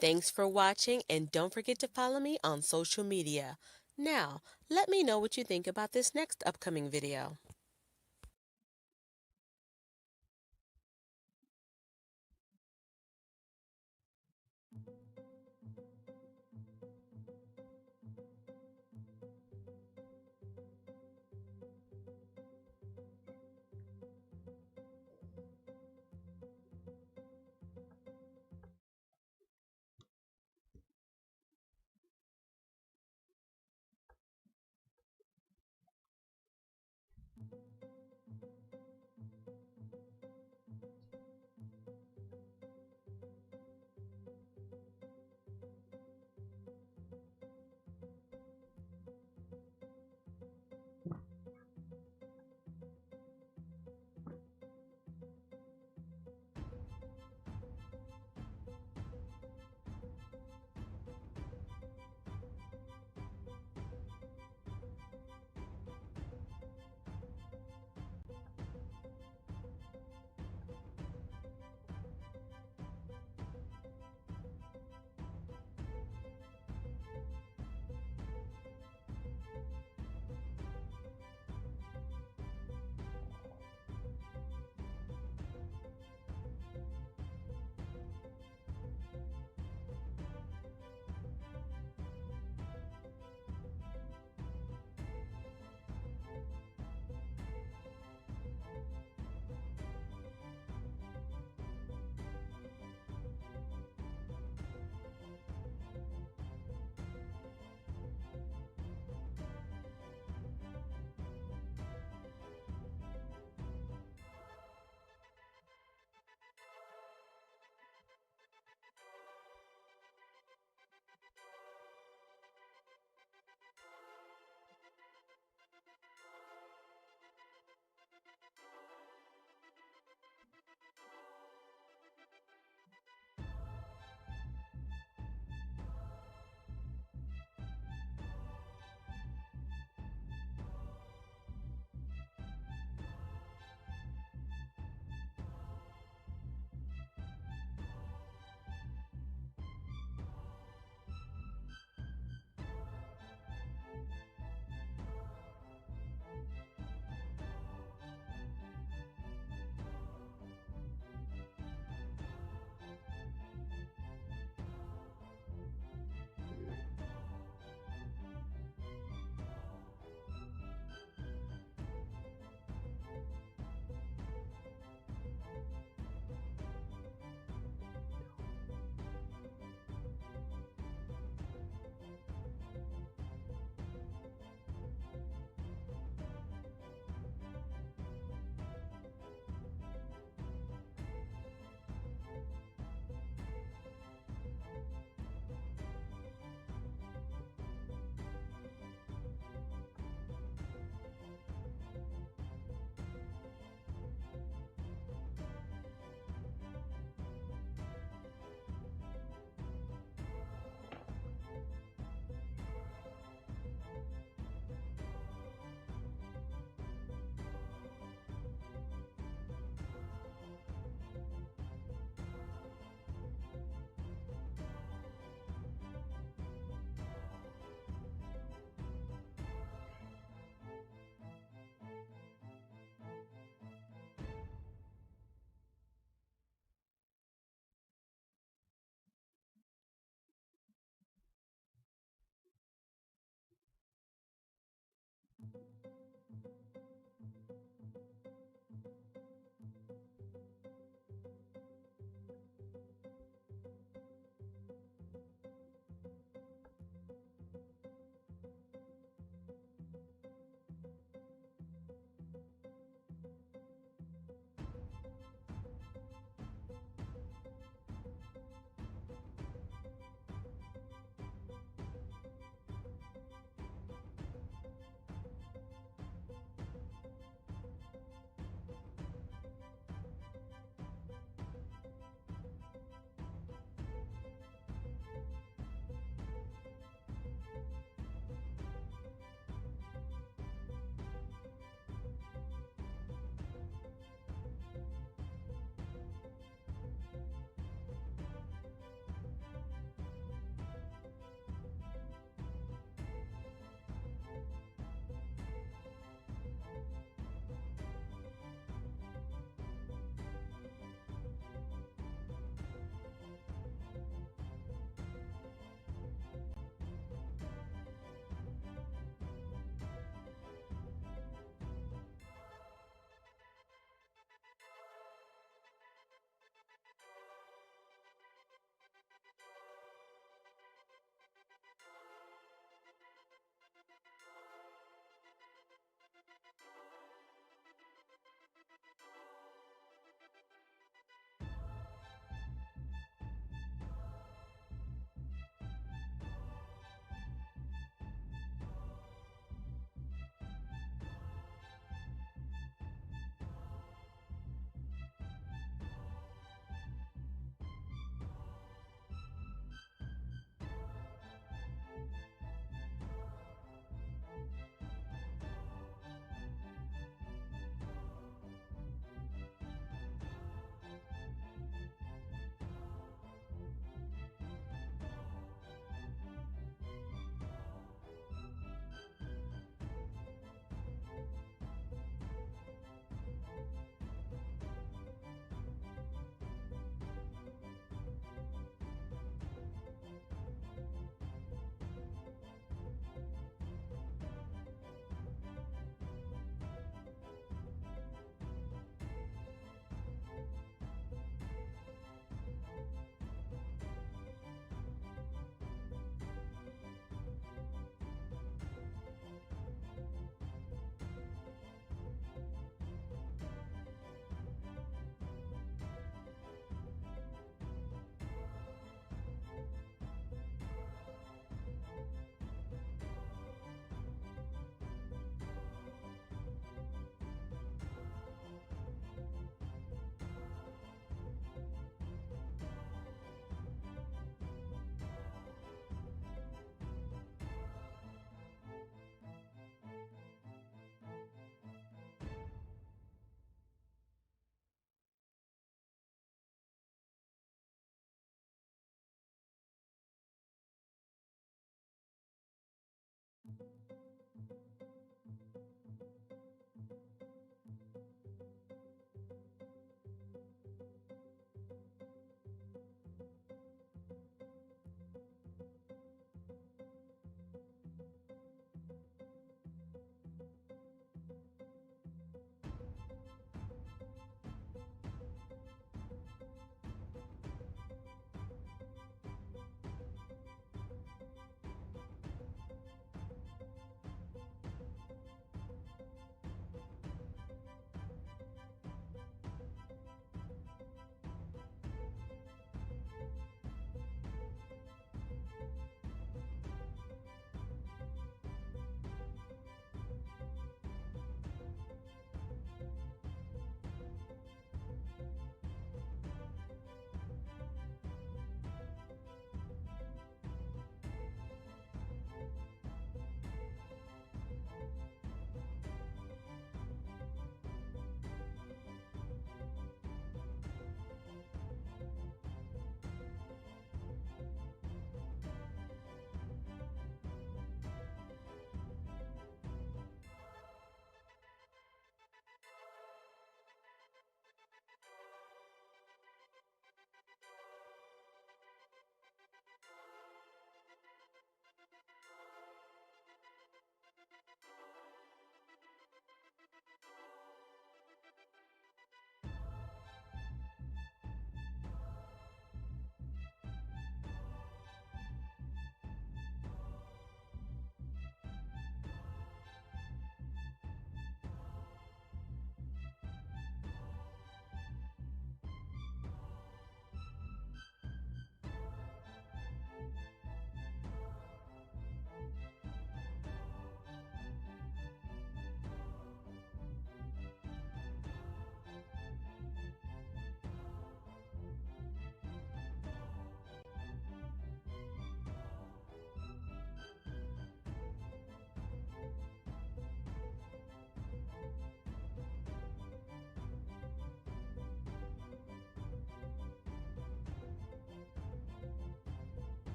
Thanks for watching, and don't forget to follow me on social media. Now, let me know what you think about this next upcoming video.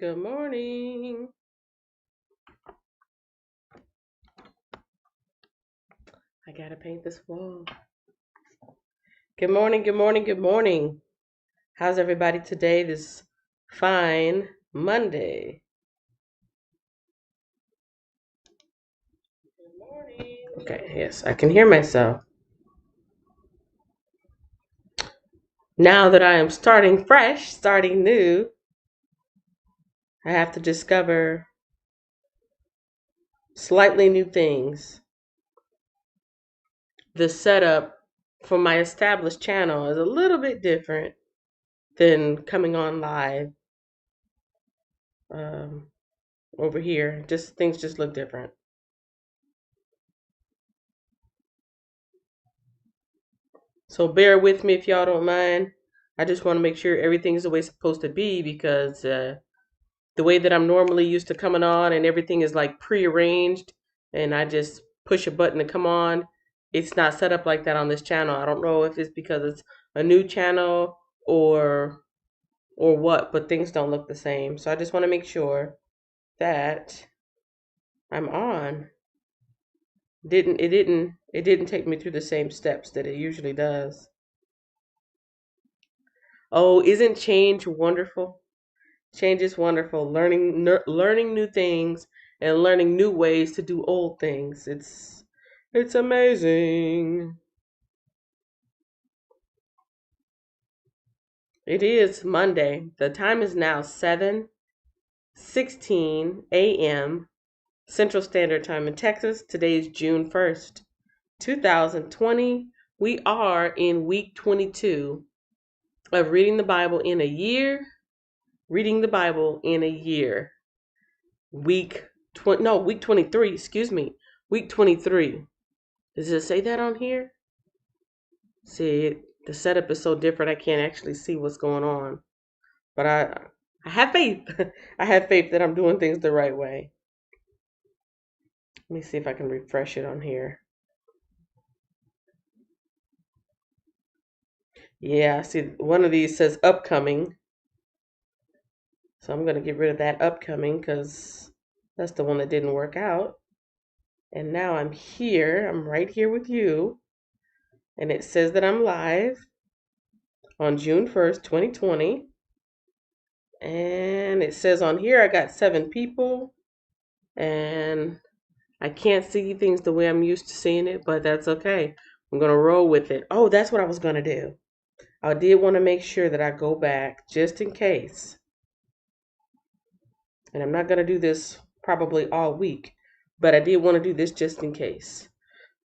Good morning. I gotta paint this wall. Good morning, good morning, good morning. How's everybody today, this fine Monday? Good morning. Okay, yes, I can hear myself. Now that I am starting fresh, starting new, I have to discover slightly new things. The setup for my established channel is a little bit different than coming on live over here. Just things just look different. So bear with me if y'all don't mind. I just want to make sure everything's the way it's supposed to be, because the way that I'm normally used to coming on and everything is like prearranged and I just push a button to come on, it's not set up like that on this channel. I don't know if it's because it's a new channel or what, but things don't look the same. So I just want to make sure that I'm on. It didn't take me through the same steps that it usually does. Oh, isn't change wonderful? Change is wonderful. Learning new things and learning new ways to do old things. It's amazing. It is Monday. The time is now 7:16 a.m. Central Standard Time in Texas. Today is June 1st, 2020. We are in week 22 of reading the Bible in a year. Reading the Bible in a year. Week 23, excuse me. Week 23. Does it say that on here? See, the setup is so different I can't actually see what's going on. But I have faith. I have faith that I'm doing things the right way. Let me see if I can refresh it on here. Yeah, see, one of these says upcoming. So I'm going to get rid of that upcoming because that's the one that didn't work out. And now I'm here. I'm right here with you. And it says that I'm live on June 1st, 2020. And it says on here I got 7 people. And I can't see things the way I'm used to seeing it, but that's okay. I'm going to roll with it. Oh, that's what I was going to do. I did want to make sure that I go back just in case. And I'm not going to do this probably all week, but I did want to do this just in case.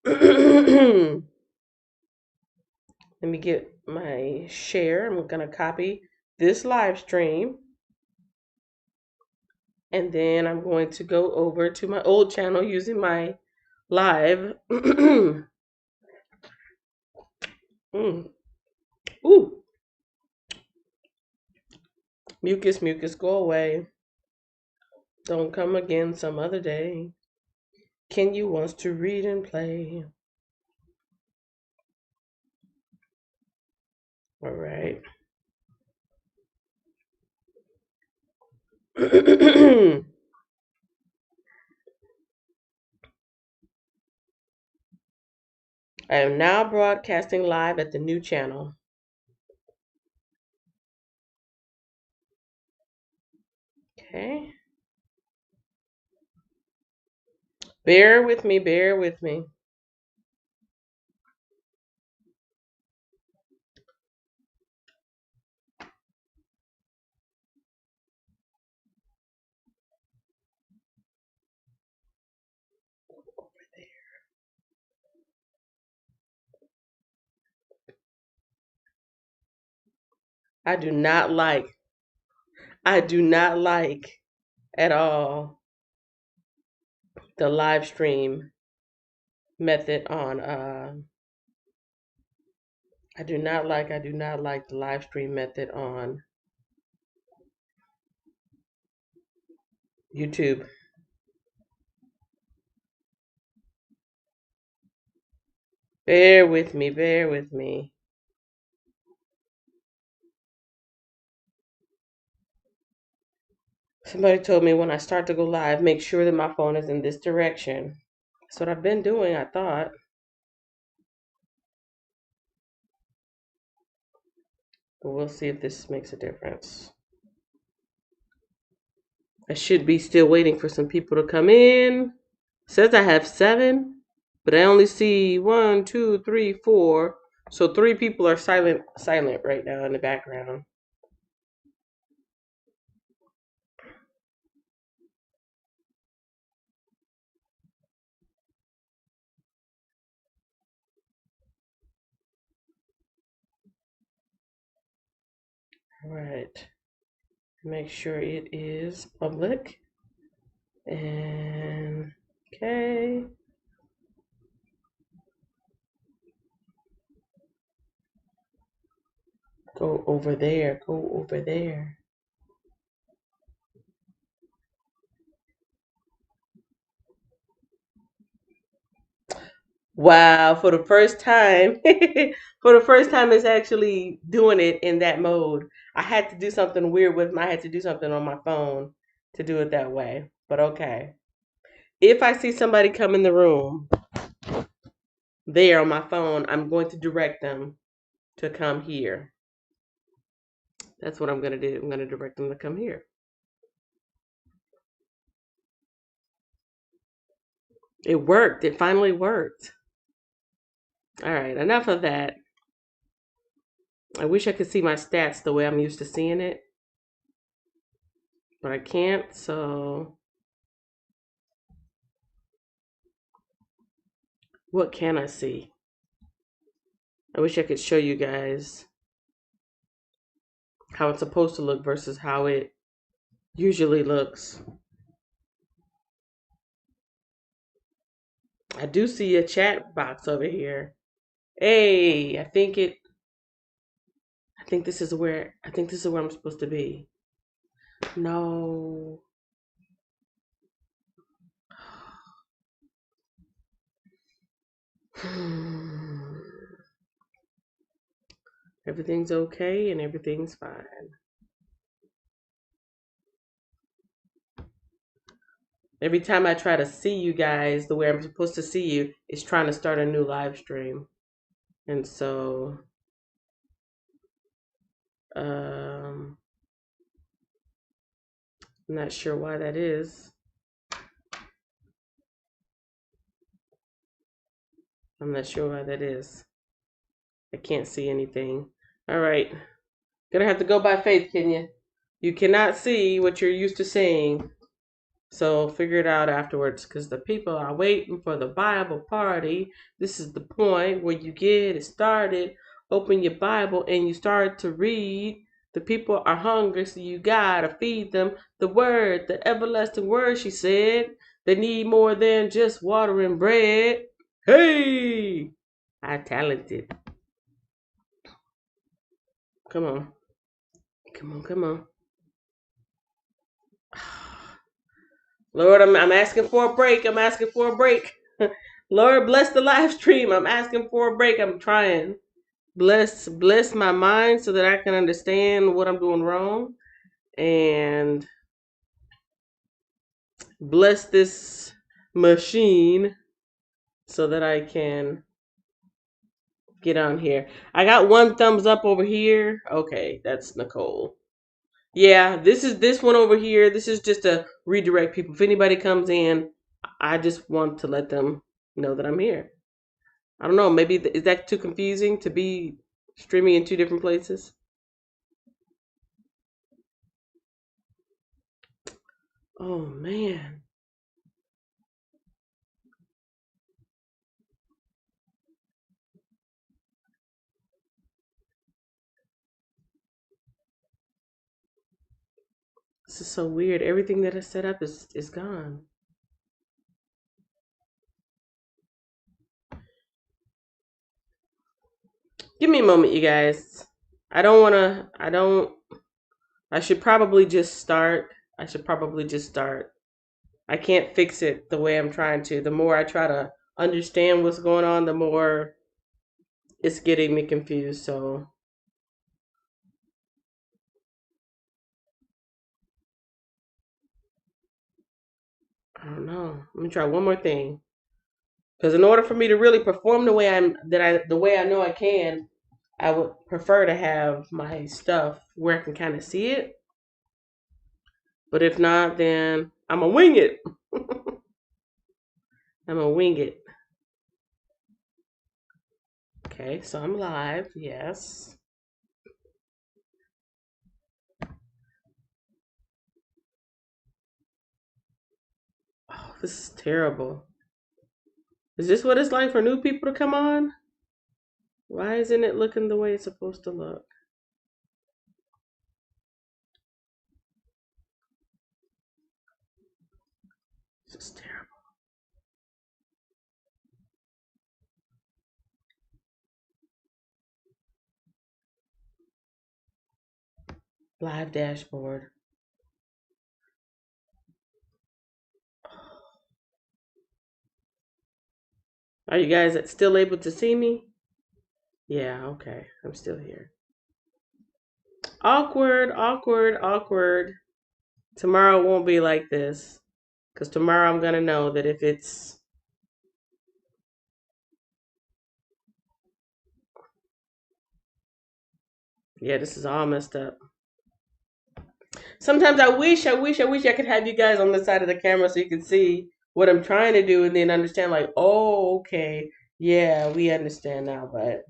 Let me get my share. I'm going to copy this live stream. And then I'm going to go over to my old channel using my live. Ooh. Mucus, go away. Don't come again some other day. Ken you wants to read and play. All right. I am now broadcasting live at the new channel. Okay. Bear with me, bear with me. I do not like at all the live stream method on I do not like the live stream method on YouTube. Bear with me, bear with me. Somebody told me when I start to go live, make sure that my phone is in this direction. That's what I've been doing, I thought. But we'll see if this makes a difference. I should be still waiting for some people to come in. It says I have 7, but I only see 1, 2, 3, 4. So 3 people are silent right now in the background. All right. Make sure it is public. And okay. Go over there. Go over there. Wow, for the first time, for the first time it's actually doing it in that mode. I had to do something weird with I had to do something on my phone to do it that way. But okay. If I see somebody come in the room there on my phone, I'm going to direct them to come here. That's what I'm going to do. I'm going to direct them to come here. It worked. It finally worked. All right, enough of that. I wish I could see my stats the way I'm used to seeing it, but I can't, so what can I see? I wish I could show you guys how it's supposed to look versus how it usually looks. I do see a chat box over here. Hey, I think this is where I'm supposed to be. No. Everything's okay and everything's fine. Every time I try to see you guys the way I'm supposed to see you, it's trying to start a new live stream. And so I'm not sure why that is. I'm not sure why that is. I can't see anything. All right. Gonna have to go by faith, Kenya. You cannot see what you're used to seeing. So figure it out afterwards because the people are waiting for the Bible party. This is the point where you get it started. Open your Bible and you start to read. The people are hungry, so you gotta feed them the word, the everlasting word, she said. They need more than just water and bread. Hey! I talented. Come on. Come on, come on. Lord, I'm asking for a break. I'm asking for a break. Lord, bless the live stream. I'm asking for a break. I'm trying. Bless my mind so that I can understand what I'm doing wrong. And bless this machine so that I can get on here. I got 1 thumbs up over here. Okay, that's Nicole. Yeah, this one over here. This is just to redirect people. If anybody comes in, I just want to let them know that I'm here. I don't know. Maybe is that too confusing to be streaming in 2 different places? Oh man. This is so weird. Everything that I set up is gone. Give me a moment, you guys. I should probably just start. I can't fix it the way I'm trying to. The more I try to understand what's going on, the more it's getting me confused. So I don't know. Let me try one more thing. Because in order for me to really perform the way I know I can, I would prefer to have my stuff where I can kind of see it. But if not, then I'm gonna wing it. I'm gonna wing it. Okay, so I'm live. Yes. Oh, this is terrible. Is this what it's like for new people to come on? Why isn't it looking the way it's supposed to look? This is terrible. Live dashboard. Are you guys still able to see me? Yeah, okay. I'm still here. Awkward, awkward, awkward. Tomorrow won't be like this. Because tomorrow I'm going to know that if it's. Yeah, this is all messed up. Sometimes I wish I could have you guys on the side of the camera so you can see what I'm trying to do and then understand, like, oh, okay. Yeah, we understand now. But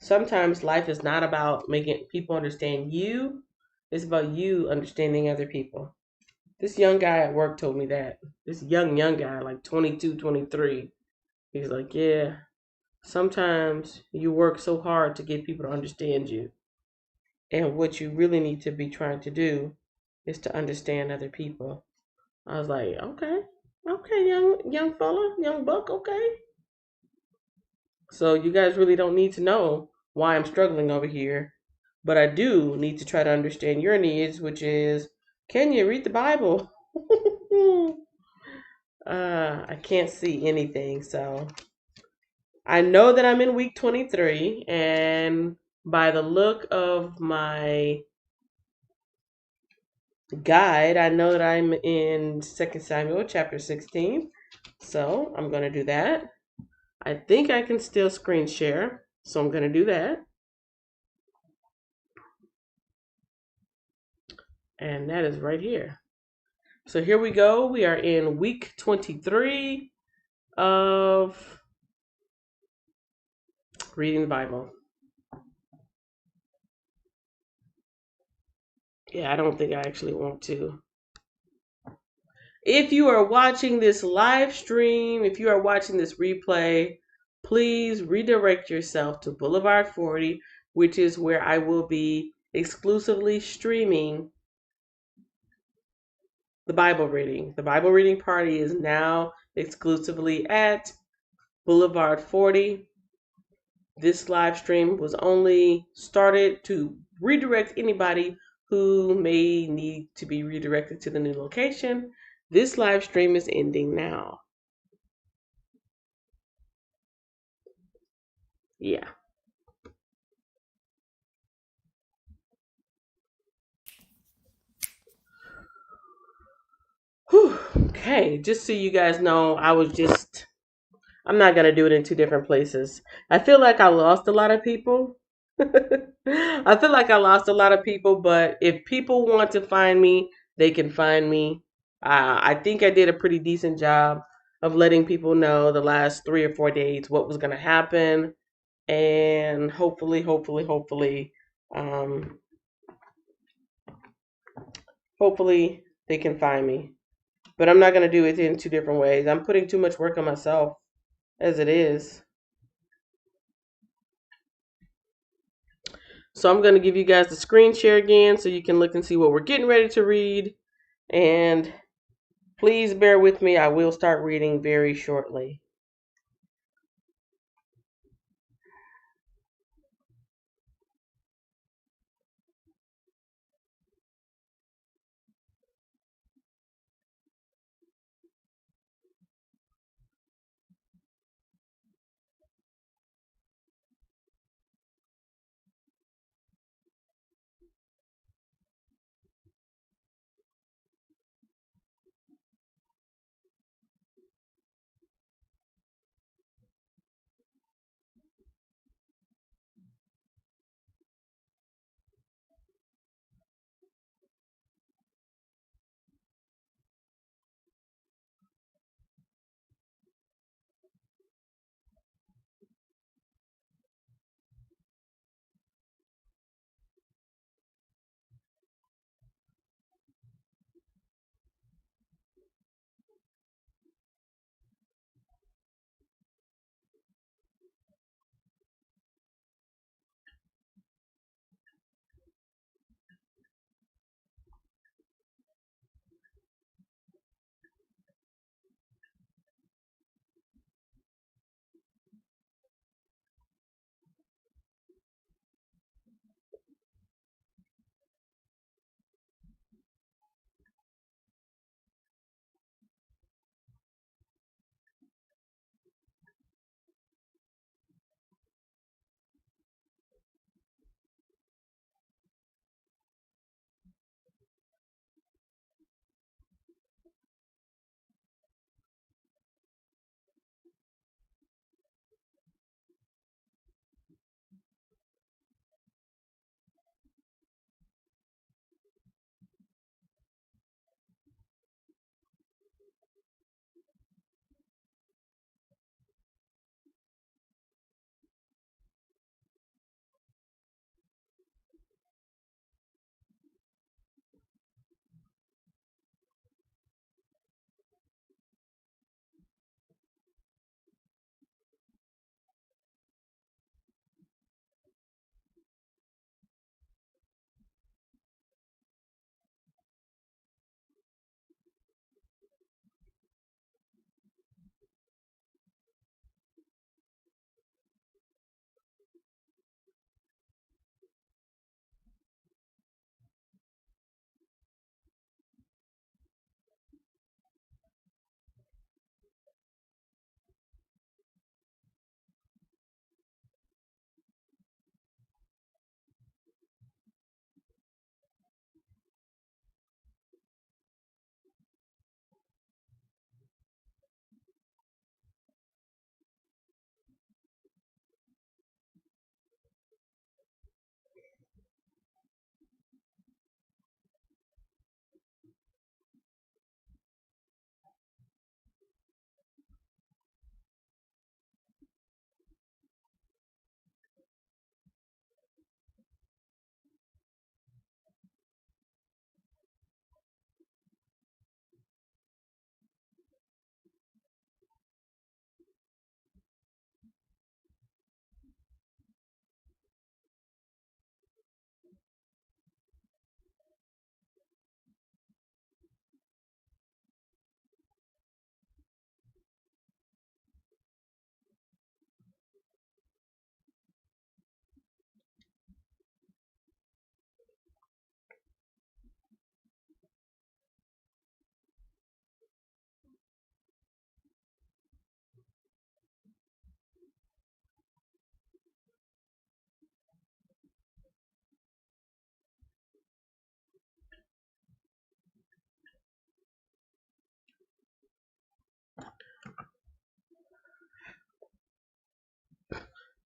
sometimes life is not about making people understand you, it's about you understanding other people. This young guy at work told me that. This young guy, like 22, 23. He's like, yeah, sometimes you work so hard to get people to understand you. And what you really need to be trying to do is to understand other people. I was like, okay, young fella, young buck, okay. So you guys really don't need to know why I'm struggling over here. But I do need to try to understand your needs, which is, can you read the Bible? I can't see anything, so I know that I'm in week 23, and by the look of my guide, I know that I'm in 2 Samuel chapter 16. So I'm going to do that. I think I can still screen share, so I'm going to do that. And that is right here. So here we go. We are in week 23 of reading the Bible. Yeah, I don't think I actually want to. If you are watching this live stream, if you are watching this replay, please redirect yourself to Boulevard 40, which is where I will be exclusively streaming the Bible reading. The Bible reading party is now exclusively at Boulevard 40. This live stream was only started to redirect anybody who may need to be redirected to the new location. This live stream is ending now. Yeah. Whew. Okay, just so you guys know, I'm not going to do it in two different places. I feel like I lost a lot of people. I feel like I lost a lot of people, but if people want to find me, they can find me. I think I did a pretty decent job of letting people know the last 3 or 4 days what was going to happen. And um, hopefully they can find me. But I'm not going to do it in two different ways. I'm putting too much work on myself as it is. So I'm going to give you guys the screen share again so you can look and see what we're getting ready to read. And please bear with me. I will start reading very shortly.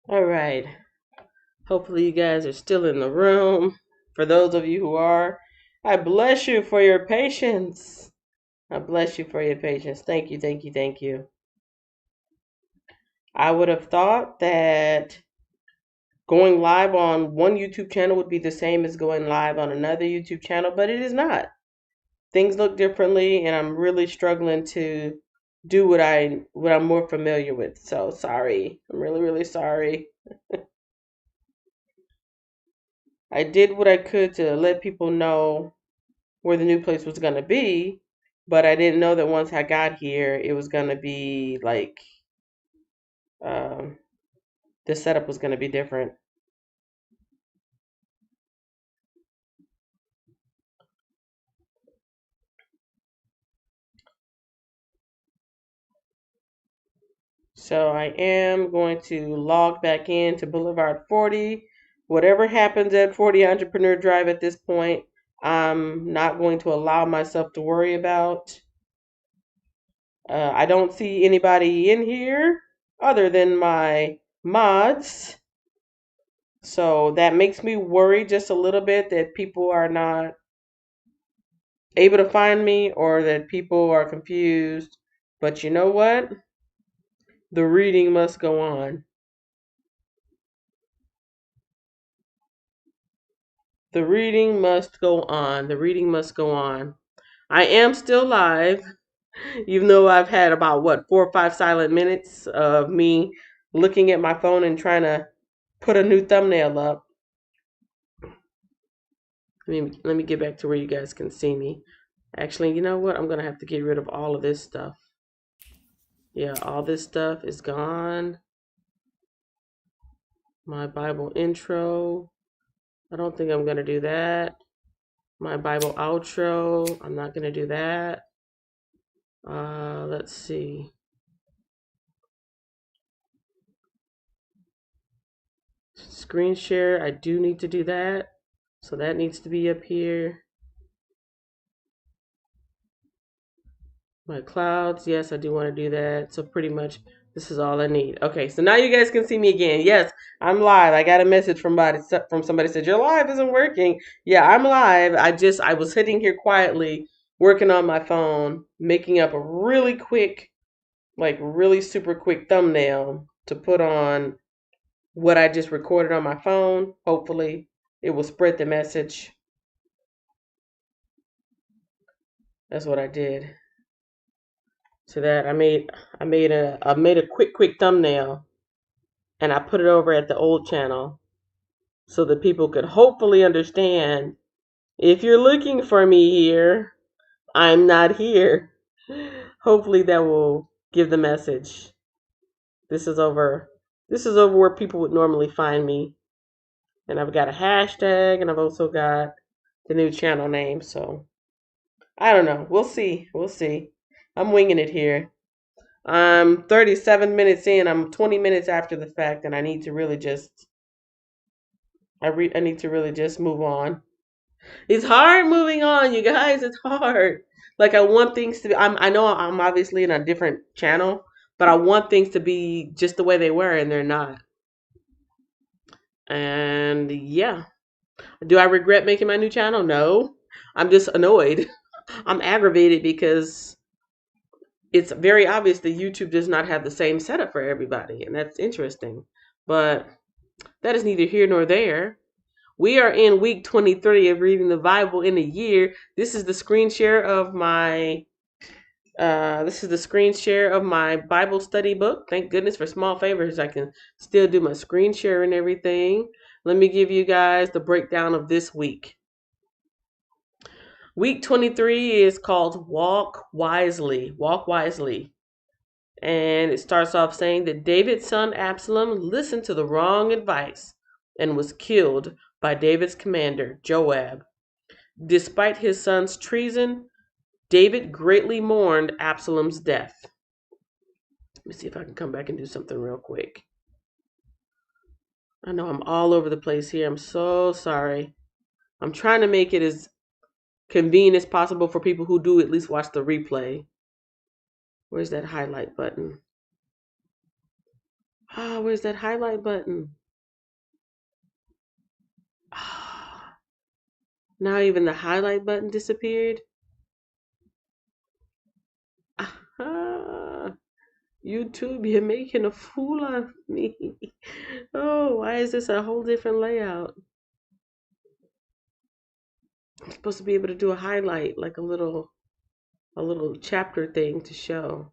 All right. Hopefully, you guys are still in the room. For those of you who are, I bless you for your patience. I bless you for your patience. Thank you, thank you, thank you. I would have thought that going live on one YouTube channel would be the same as going live on another YouTube channel, but it is not. Things look differently, and I'm really struggling to do what I'm more familiar with. So sorry. I'm really, really sorry. I did what I could to let people know where the new place was gonna be, but I didn't know that once I got here, it was gonna be like um, the setup was gonna be different. So I am going to log back in to Boulevard 40. Whatever happens at 40 Entrepreneur Drive at this point, I'm not going to allow myself to worry about. I don't see anybody in here other than my mods. So that makes me worry just a little bit that people are not able to find me or that people are confused. But you know what? The reading must go on. The reading must go on. The reading must go on. I am still live, even though I've had about, what, 4 or 5 silent minutes of me looking at my phone and trying to put a new thumbnail up. Let me get back to where you guys can see me. Actually, you know what? I'm going to have to get rid of all of this stuff. Yeah, all this stuff is gone. My Bible intro. I don't think I'm going to do that. My Bible outro. I'm not going to do that. Let's see. Screen share. I do need to do that. So that needs to be up here. My clouds. Yes, I do want to do that. So pretty much this is all I need. Okay, so now you guys can see me again. Yes, I'm live. I got a message from somebody said your live isn't working. Yeah, I'm live. I was sitting here quietly working on my phone, making up a really quick, like really super quick thumbnail to put on what I just recorded on my phone. Hopefully, it will spread the message. That's what I did. So that I made a quick thumbnail and I put it over at the old channel so that people could hopefully understand if you're looking for me here, I'm not here. Hopefully that will give the message. This is over where people would normally find me. And I've got a hashtag and I've also got the new channel name, so I don't know. We'll see. We'll see. I'm winging it here. I'm 37 minutes in. I'm 20 minutes after the fact, and I need to really just I need to really just move on. It's hard moving on, you guys. It's hard. Like I want things to be. I know I'm obviously in a different channel, but I want things to be just the way they were, and they're not. And yeah, do I regret making my new channel? No, I'm just annoyed. I'm aggravated because it's very obvious that YouTube does not have the same setup for everybody, and that's interesting. But that is neither here nor there. We are in week 23 of reading the Bible in a year. This is the screen share of my Bible study book. Thank goodness for small favors. I can still do my screen share and everything. Let me give you guys the breakdown of this week. Week 23 is called Walk Wisely. Walk Wisely. And it starts off saying that David's son Absalom listened to the wrong advice and was killed by David's commander, Joab. Despite his son's treason, David greatly mourned Absalom's death. Let me see if I can come back and do something real quick. I know I'm all over the place here. I'm so sorry. I'm trying to make it as convenient as possible for people who do at least watch the replay. Where's that highlight button? Ah, where's that highlight button? Ah, now even the highlight button disappeared. Ah, YouTube, you're making a fool of me. Oh, why is this a whole different layout? I'm supposed to be able to do a highlight, like a little chapter thing to show.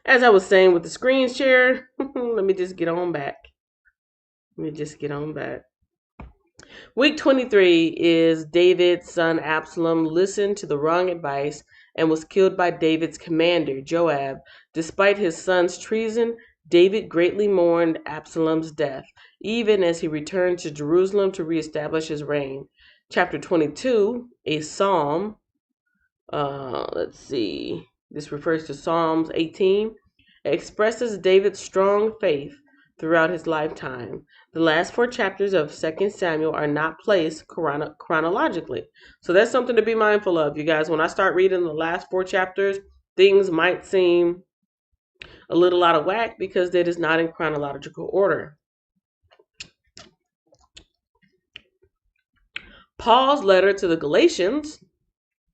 As I was saying with the screen share, let me just get on back. Week 23 is David's son Absalom listened to the wrong advice and was killed by David's commander, Joab. Despite his son's treason, David greatly mourned Absalom's death, even as he returned to Jerusalem to reestablish his reign. Chapter 22, a psalm. Let's see. This refers to Psalms 18. It expresses David's strong faith throughout his lifetime. The last 4 chapters of 2 Samuel are not placed chronologically. So that's something to be mindful of, you guys. When I start reading the last 4 chapters, things might seem a little out of whack because that is not in chronological order. Paul's letter to the Galatians,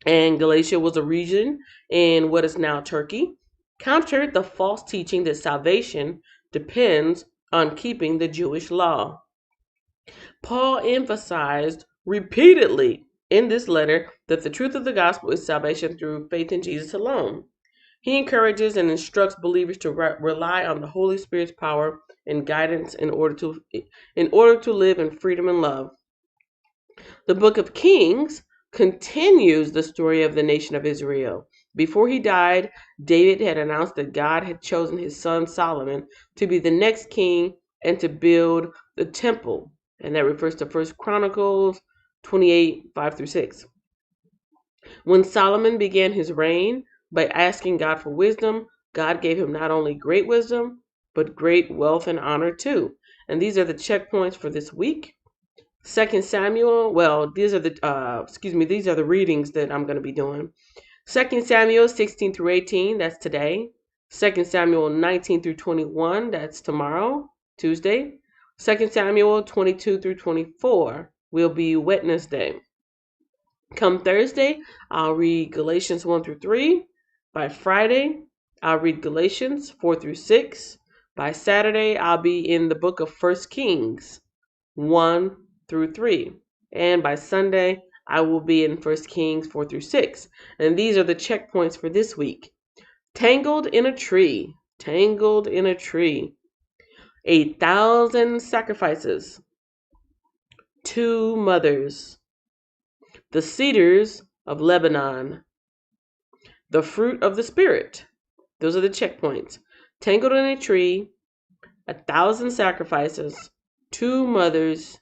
and Galatia was a region in what is now Turkey, countered the false teaching that salvation depends on keeping the Jewish law. Paul emphasized repeatedly in this letter that the truth of the gospel is salvation through faith in Jesus alone. He encourages and instructs believers to rely on the Holy Spirit's power and guidance in order to live in freedom and love. The book of Kings continues the story of the nation of Israel. Before he died, David had announced that God had chosen his son Solomon to be the next king and to build the temple. And that refers to 1 Chronicles 28, 5 through 6. When Solomon began his reign by asking God for wisdom, God gave him not only great wisdom, but great wealth and honor too. And these are the checkpoints for this week. 2 Samuel, well, these are the readings that I'm going to be doing. 2 Samuel 16 through 18, that's today. 2 Samuel 19 through 21, that's tomorrow, Tuesday. 2 Samuel 22 through 24 will be Wednesday. Come Thursday, I'll read Galatians 1 through 3. By Friday, I'll read Galatians 4 through 6. By Saturday, I'll be in the book of 1 Kings 1 through 3. And by Sunday, I will be in 1 Kings 4 through 6. And these are the checkpoints for this week. Tangled in a tree. 1,000 sacrifices. 2 mothers. The cedars of Lebanon. The fruit of the Spirit. Those are the checkpoints. Tangled in a tree. 1,000 sacrifices. 2 mothers.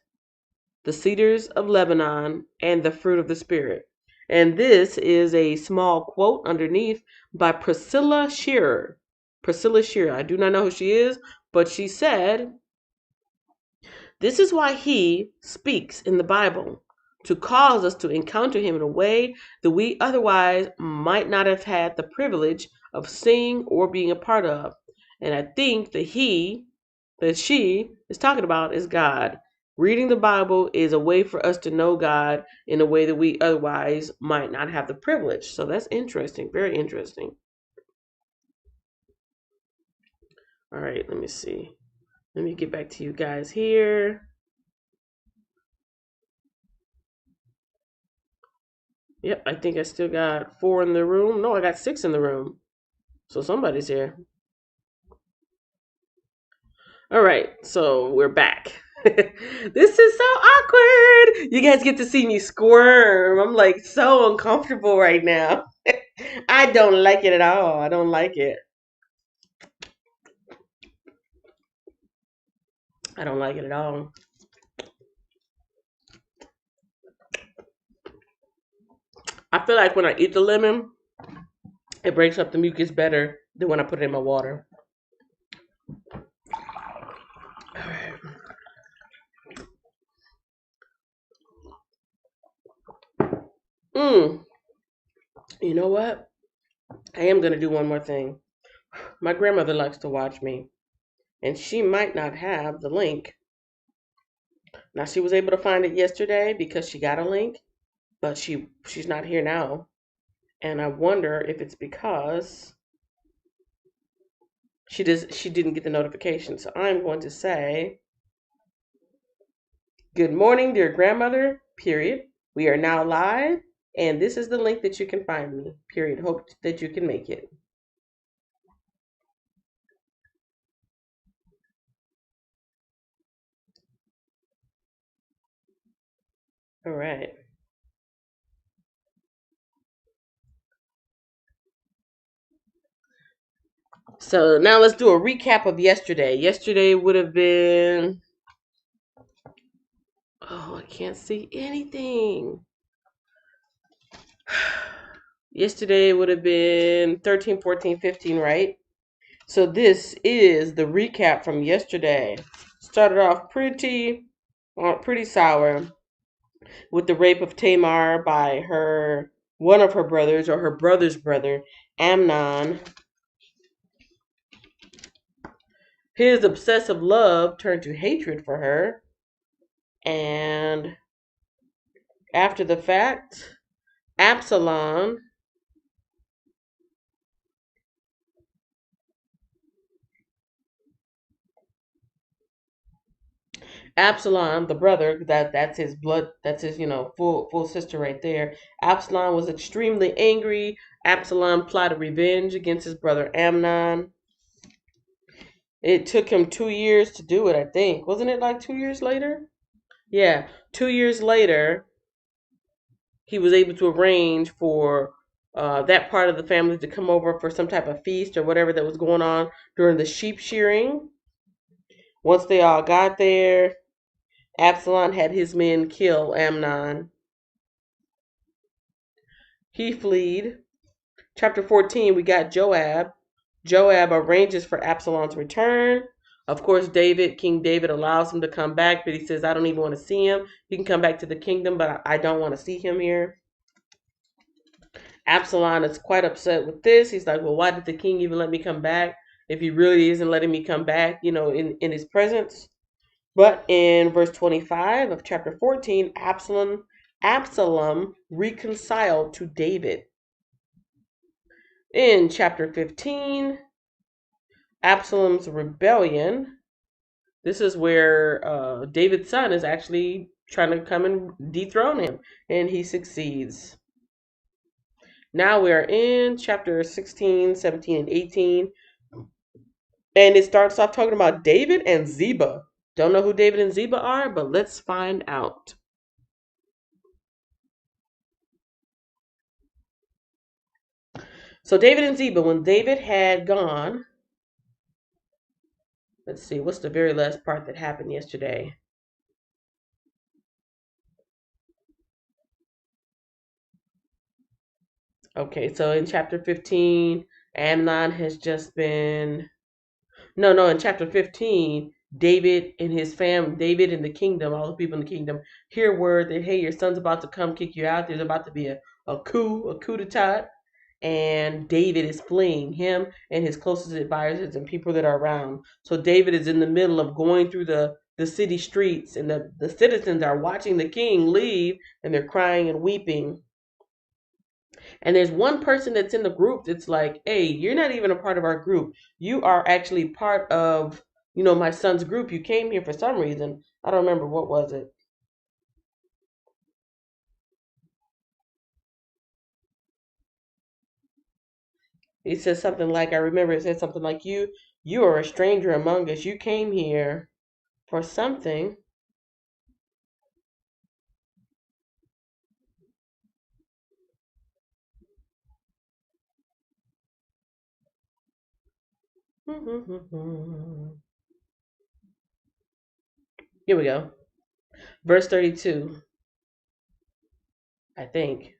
The cedars of Lebanon, and the fruit of the Spirit. And this is a small quote underneath by Priscilla Shearer. Priscilla Shearer. I do not know who she is, but she said, "This is why he speaks in the Bible, to cause us to encounter him in a way that we otherwise might not have had the privilege of seeing or being a part of. And I think that she is talking about is God. Reading the Bible is a way for us to know God in a way that we otherwise might not have the privilege." So that's interesting, very interesting. All right, let me see. Let me get back to you guys here. Yep, I think I still got 4 in the room. No, I got 6 in the room. So somebody's here. All right, so we're back. This is so awkward. You guys get to see me squirm. I'm like so uncomfortable right now. I don't like it at all. I don't like it. I don't like it at all. I feel like when I eat the lemon, it breaks up the mucus better than when I put it in my water. All right. Mmm. You know what? I am going to do one more thing. My grandmother likes to watch me, and she might not have the link. Now she was able to find it yesterday because she got a link, but she's not here now. And I wonder if it's because she didn't get the notification. So I'm going to say, good morning, dear grandmother, period. We are now live, and this is the link that you can find me, period. Hope that you can make it. All right. So now let's do a recap of yesterday. Yesterday would have been, oh, I can't see anything. Yesterday would have been 13, 14, 15, right? So this is the recap from yesterday. Started off pretty sour with the rape of Tamar by one of her brothers, or her brother's brother, Amnon. His obsessive love turned to hatred for her, and after the fact, Absalom Absalom, the brother, that's his blood, that's his, full sister right there. Absalom was extremely angry. Absalom plotted revenge against his brother Amnon. It took him 2 years to do it, I think. Wasn't it like 2 years later? Yeah, 2 years later, he was able to arrange for that part of the family to come over for some type of feast or whatever that was going on during the sheep shearing. Once they all got there, Absalom had his men kill Amnon. He fled. Chapter 14, we got Joab. Joab arranges for Absalom's return. Of course, King David allows him to come back, but he says, I don't even want to see him. He can come back to the kingdom, but I don't want to see him here. Absalom is quite upset with this. He's like, well, why did the king even let me come back if he really isn't letting me come back, in his presence? But in verse 25 of chapter 14, Absalom reconciled to David. In chapter 15, Absalom's rebellion. This is where David's son is actually trying to come and dethrone him, and he succeeds. Now we are in chapter 16, 17, and 18, and it starts off talking about David and Ziba. Don't know who David and Ziba are, but let's find out. So David and Ziba, when David had gone, let's see, what's the very last part that happened yesterday? Okay, so in chapter 15, Amnon has just been, no, in chapter 15, David and his family, David and the kingdom, all the people in the kingdom, hear word that, hey, your son's about to come kick you out. There's about to be a coup d'etat. And David is fleeing, him and his closest advisors and people that are around. So David is in the middle of going through the city streets, and the citizens are watching the king leave, and they're crying and weeping. And there's one person that's in the group that's like, hey, you're not even a part of our group. You are actually part of, my son's group. You came here for some reason. I don't remember, what was it? He says something like, I remember it said something like, you are a stranger among us. You came here for something. Here we go. Verse 32, I think.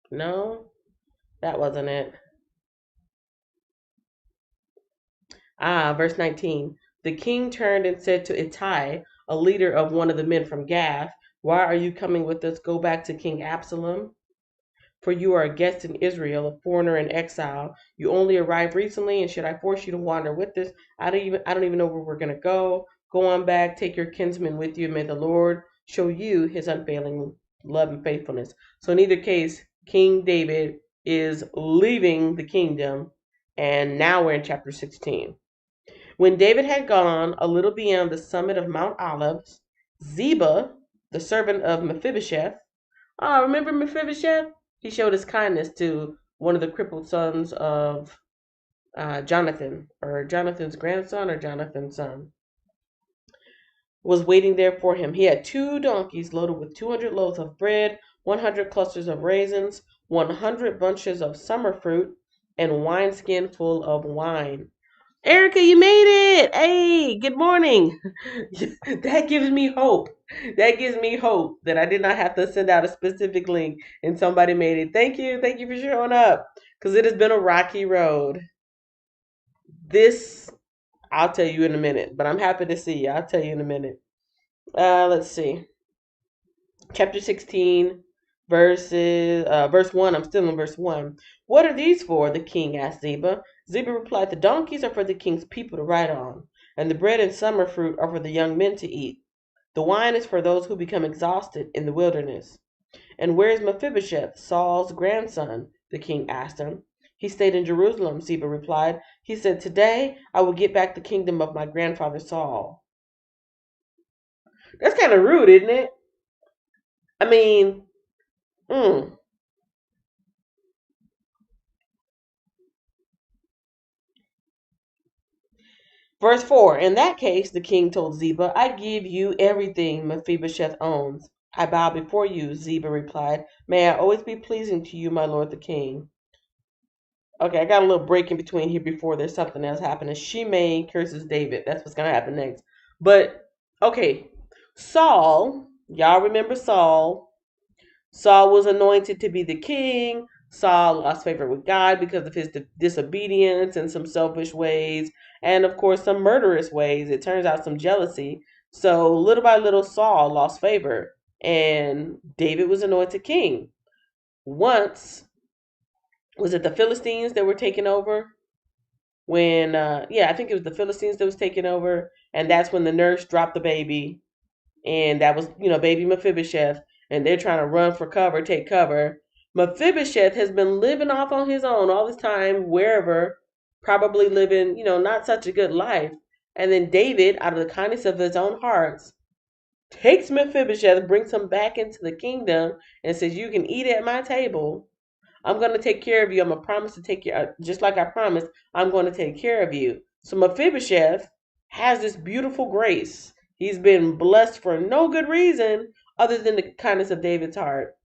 No, that wasn't it. Verse 19. The king turned and said to Ittai, a leader of one of the men from Gath, Why are you coming with us? Go back to King Absalom. For you are a guest in Israel, a foreigner in exile. You only arrived recently, and should I force you to wander with us? I don't even know where we're gonna go. Go on back, take your kinsmen with you, and may the Lord show you his unfailing love and faithfulness. So in either case, King David is leaving the kingdom, and now we're in chapter 16. When David had gone a little beyond the summit of Mount Olives, Ziba, the servant of Mephibosheth, remember Mephibosheth? He showed his kindness to one of the crippled sons of Jonathan, or Jonathan's grandson, or Jonathan's son, was waiting there for him. He had 2 donkeys loaded with 200 loaves of bread, 100 clusters of raisins, 100 bunches of summer fruit, and wineskin full of wine. Erica, you made it! Hey, good morning. That gives me hope. That gives me hope that I did not have to send out a specific link and somebody made it. Thank you. Thank you for showing up because it has been a rocky road. This, I'll tell you in a minute, but I'm happy to see you. I'll tell you in a minute. Let's see. Chapter 16, verse 1. I'm still in verse 1. What are these for? The king asked Ziba. Ziba replied, the donkeys are for the king's people to ride on, and the bread and summer fruit are for the young men to eat. The wine is for those who become exhausted in the wilderness. And where is Mephibosheth, Saul's grandson? The king asked him. He stayed in Jerusalem, Ziba replied. He said, today I will get back the kingdom of my grandfather Saul. That's kind of rude, isn't it? I mean, Verse 4. In that case, the king told Ziba, I give you everything Mephibosheth owns. I bow before you, Ziba replied. May I always be pleasing to you, my lord the king. Okay, I got a little break in between here before there's something else happening. Shimei curses David. That's what's going to happen next. But, okay, Saul, y'all remember Saul? Saul was anointed to be the king. Saul lost favor with God because of his disobedience and some selfish ways, and of course, some murderous ways. It turns out some jealousy. So, little by little, Saul lost favor, and David was anointed king. Once, was it the Philistines that were taking over? When, I think it was the Philistines that was taking over, and that's when the nurse dropped the baby, and that was, baby Mephibosheth, and they're trying to run for cover, take cover. Mephibosheth has been living off on his own all this time, wherever, probably living, not such a good life. And then David, out of the kindness of his own hearts, takes Mephibosheth, brings him back into the kingdom, and says, you can eat at my table. I'm going to take care of you. I'm going to promise to take care, just like I promised, I'm going to take care of you. So Mephibosheth has this beautiful grace. He's been blessed for no good reason other than the kindness of David's heart.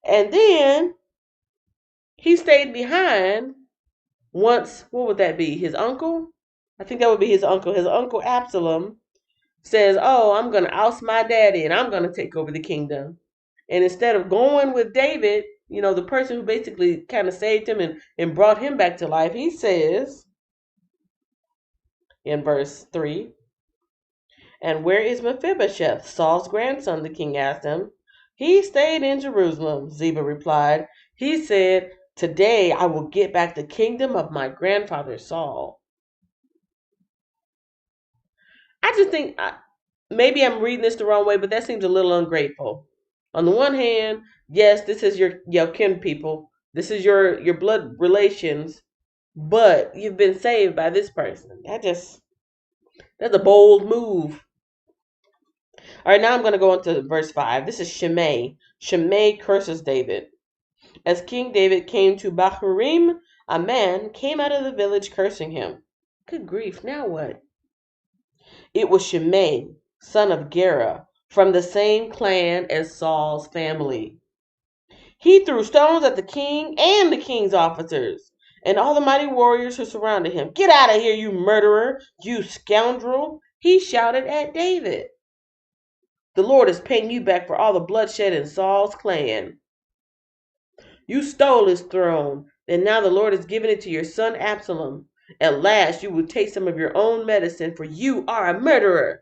And then he stayed behind once, what would that be? His uncle? I think that would be his uncle. His uncle Absalom says, oh, I'm going to oust my daddy and I'm going to take over the kingdom. And instead of going with David, the person who basically kind of saved him and brought him back to life, he says in verse 3, and where is Mephibosheth, Saul's grandson? The king asked him. He stayed in Jerusalem, Ziba replied. He said, today I will get back the kingdom of my grandfather Saul. I just think maybe I'm reading this the wrong way, but that seems a little ungrateful. On the one hand, yes, this is your kin people. This is your blood relations, but you've been saved by this person. That's a bold move. All right, now I'm going to go into verse 5. This is Shimei. Shimei curses David. As King David came to Bahurim, a man came out of the village cursing him. Good grief, now what? It was Shimei, son of Gera, from the same clan as Saul's family. He threw stones at the king and the king's officers and all the mighty warriors who surrounded him. Get out of here, you murderer, you scoundrel, he shouted at David. The Lord is paying you back for all the bloodshed in Saul's clan. You stole his throne, and now the Lord has given it to your son Absalom. At last you will take some of your own medicine, for you are a murderer.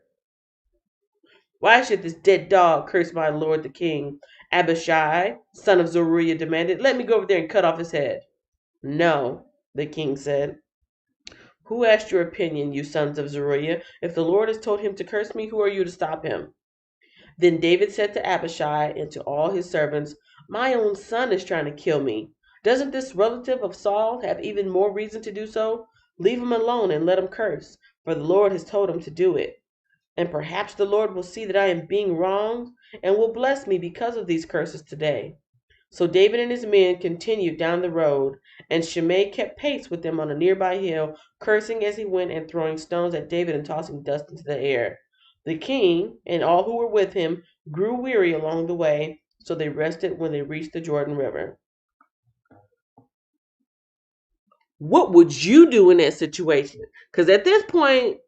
Why should this dead dog curse my lord the king? Abishai, son of Zeruiah, demanded. Let me go over there and cut off his head. No, the king said. Who asked your opinion, you sons of Zeruiah? If the Lord has told him to curse me, who are you to stop him? Then David said to Abishai and to all his servants, my own son is trying to kill me. Doesn't this relative of Saul have even more reason to do so? Leave him alone and let him curse, for the Lord has told him to do it. And perhaps the Lord will see that I am being wronged and will bless me because of these curses today. So David and his men continued down the road, and Shimei kept pace with them on a nearby hill, cursing as he went and throwing stones at David and tossing dust into the air. The king and all who were with him grew weary along the way, so they rested when they reached the Jordan River. What would you do in that situation? Because at this point,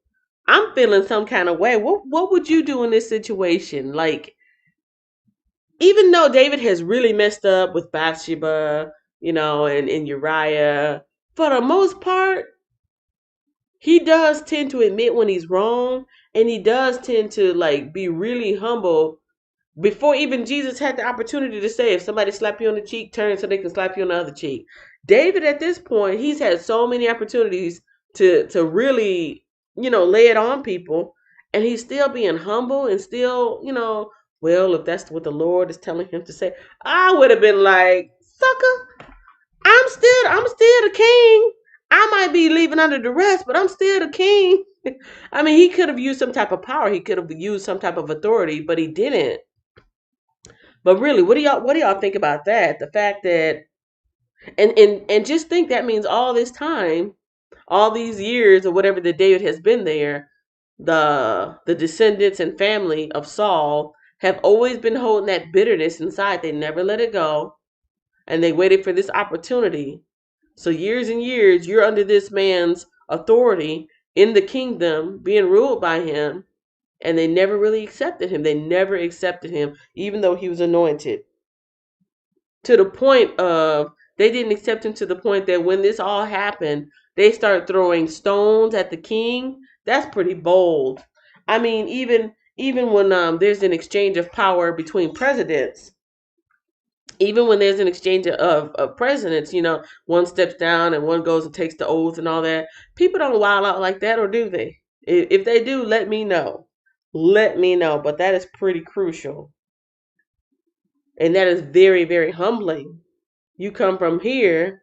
I'm feeling some kind of way. What would you do in this situation? Like, even though David has really messed up with Bathsheba, and Uriah, for the most part, he does tend to admit when he's wrong, and he does tend to like be really humble. Before even Jesus had the opportunity to say, if somebody slap you on the cheek, turn so they can slap you on the other cheek. David, at this point, he's had so many opportunities to really, lay it on people, and he's still being humble and still, well, if that's what the Lord is telling him to say, I would have been like, sucker, I'm still the king. I might be leaving under duress, but I'm still the king. I mean, he could have used some type of power. He could have used some type of authority, but he didn't. But really, what do y'all think about that? The fact that and just think that means all this time, all these years or whatever that David has been there, the descendants and family of Saul have always been holding that bitterness inside. They never let it go, and they waited for this opportunity. So years and years, you're under this man's authority in the kingdom, being ruled by him, and they never really accepted him. They never accepted him, even though he was anointed. To the point of they didn't accept him to the point that when this all happened, they start throwing stones at the king. That's pretty bold. I mean, even when there's an exchange of power between presidents, even when there's an exchange of presidents, one steps down and one goes and takes the oath and all that. People don't wild out like that, or do they? If they do, let me know. Let me know. But that is pretty crucial. And that is very, very humbling. You come from here,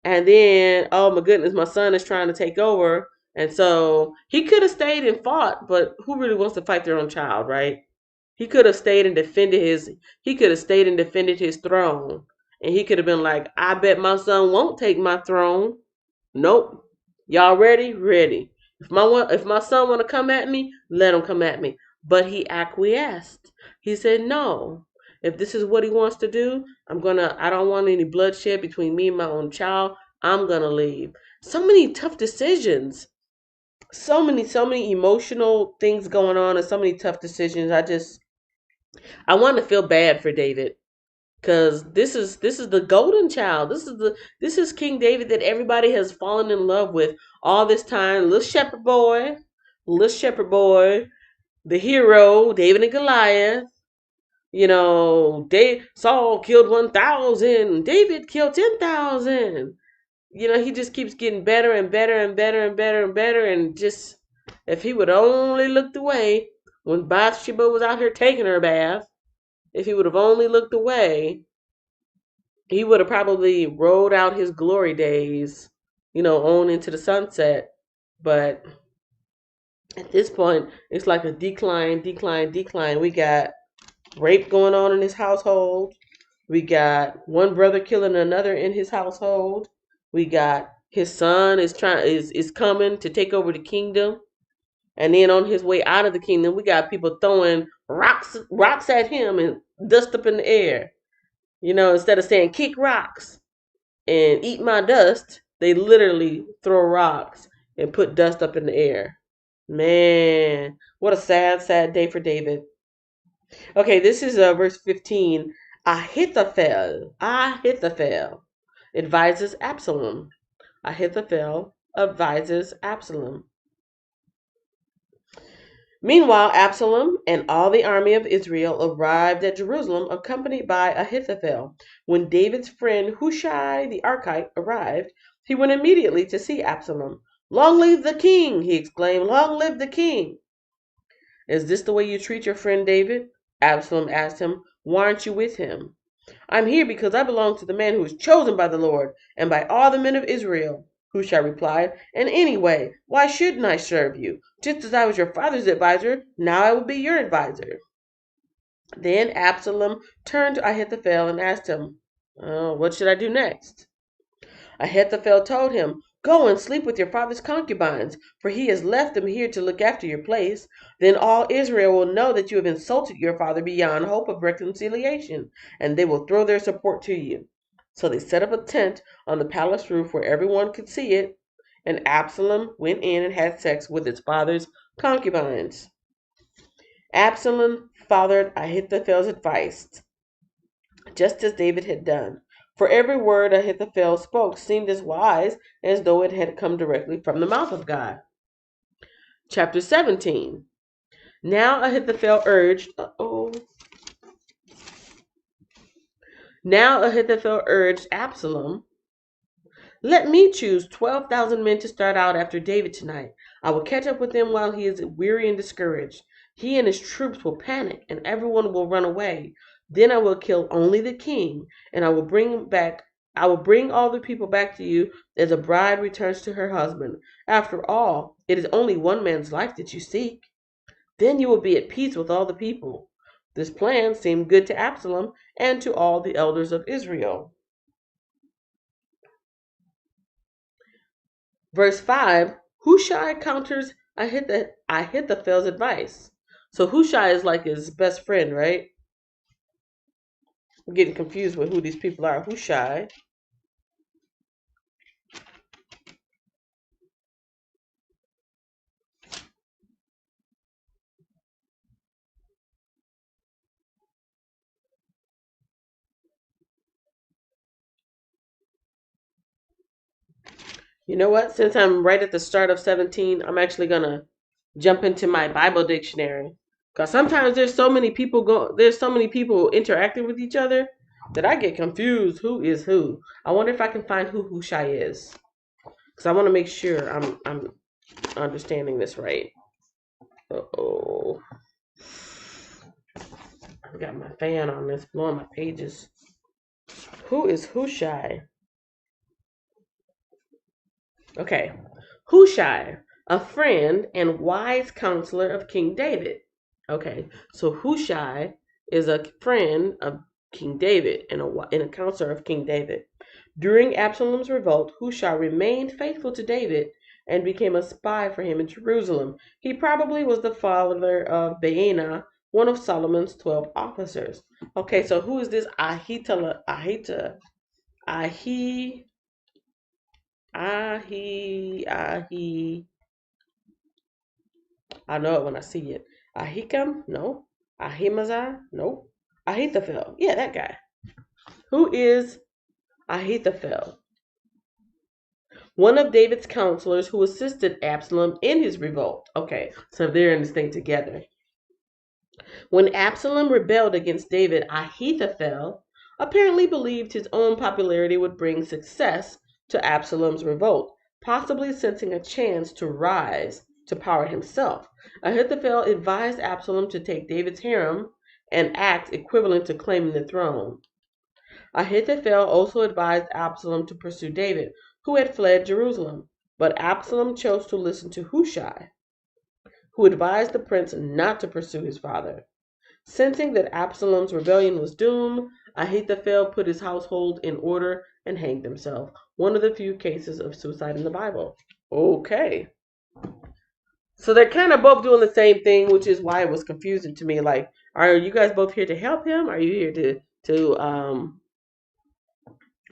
and then, oh my goodness, my son is trying to take over. And so he could have stayed and fought, but who really wants to fight their own child, right? He could have stayed and defended his throne. And he could have been like, I bet my son won't take my throne. Nope. Y'all ready? Ready. If my son want to come at me, let him come at me. But he acquiesced. He said, no. If this is what he wants to do, I don't want any bloodshed between me and my own child. I'm gonna leave. So many tough decisions. So many emotional things going on, and so many tough decisions. I want to feel bad for David, because this is the golden child. This is King David that everybody has fallen in love with all this time. Little shepherd boy, the hero, David and Goliath. Saul killed 1,000, David killed 10,000. He just keeps getting better and better and better and better and better. And just, if he would only looked away when Bathsheba was out here taking her bath, if he would have only looked away, he would have probably rode out his glory days, on into the sunset. But at this point, it's like a decline, decline, decline. We got rape going on in his household. We got one brother killing another in his household. We got his son is coming to take over the kingdom. And then on his way out of the kingdom, we got people throwing rocks at him and dust up in the air. Instead of saying kick rocks and eat my dust, they literally throw rocks and put dust up in the air. Man, what a sad, sad day for David. Okay, this is verse 15. Ahithophel advises Absalom. Ahithophel advises Absalom. Meanwhile, Absalom and all the army of Israel arrived at Jerusalem, accompanied by Ahithophel. When David's friend Hushai the Archite arrived, he went immediately to see Absalom. "Long live the king!" he exclaimed. "Long live the king!" "Is this the way you treat your friend David?" Absalom asked him. "Why aren't you with him?" "I'm here because I belong to the man who is chosen by the Lord and by all the men of Israel," Hushai replied. "And anyway, why shouldn't I serve you? Just as I was your father's advisor, now I will be your advisor." Then Absalom turned to Ahithophel and asked him, "What should I do next?" Ahithophel told him, "Go and sleep with your father's concubines, for he has left them here to look after your place. Then all Israel will know that you have insulted your father beyond hope of reconciliation, and they will throw their support to you." So they set up a tent on the palace roof where everyone could see it, and Absalom went in and had sex with his father's concubines. Absalom followed Ahithophel's advice, just as David had done. For every word Ahithophel spoke seemed as wise as though it had come directly from the mouth of God. Chapter 17. Now Ahithophel urged, Absalom, "Let me choose 12,000 men to start out after David tonight. I will catch up with him while he is weary and discouraged. He and his troops will panic, and everyone will run away. Then I will kill only the king, and I will bring all the people back to you as a bride returns to her husband. After all, it is only one man's life that you seek. Then you will be at peace with all the people." This plan seemed good to Absalom and to all the elders of Israel. Verse 5, Hushai counters Ahithophel's advice. So Hushai is like his best friend, right? I'm getting confused with who these people are. Hushai. You know what? Since I'm right at the start of 17, I'm actually going to jump into my Bible dictionary. Because sometimes there's so many people interacting with each other that I get confused who is who. I wonder if I can find who Hushai is. Because I want to make sure I'm understanding this right. Uh-oh. I've got my fan on this, blowing my pages. Who is Hushai? Okay. Hushai, a friend and wise counselor of King David. Okay, so Hushai is a friend of King David and a counselor of King David. During Absalom's revolt, Hushai remained faithful to David and became a spy for him in Jerusalem. He probably was the father of Baana, one of Solomon's 12 officers. Okay, so who is this Ahi, I know it when I see it. Ahikam? No. Ahimazar? No. Ahithophel. Yeah, that guy. Who is Ahithophel? One of David's counselors who assisted Absalom in his revolt. Okay, so they're in this thing together. When Absalom rebelled against David, Ahithophel apparently believed his own popularity would bring success to Absalom's revolt, possibly sensing a chance to rise to power himself. Ahithophel advised Absalom to take David's harem and act equivalent to claiming the throne. Ahithophel also advised Absalom to pursue David, who had fled Jerusalem, but Absalom chose to listen to Hushai, who advised the prince not to pursue his father. Sensing that Absalom's rebellion was doomed, Ahithophel put his household in order and hanged himself. One of the few cases of suicide in the Bible. Okay. So they're kind of both doing the same thing, which is why it was confusing to me. Like, are you guys both here to help him? Are you here to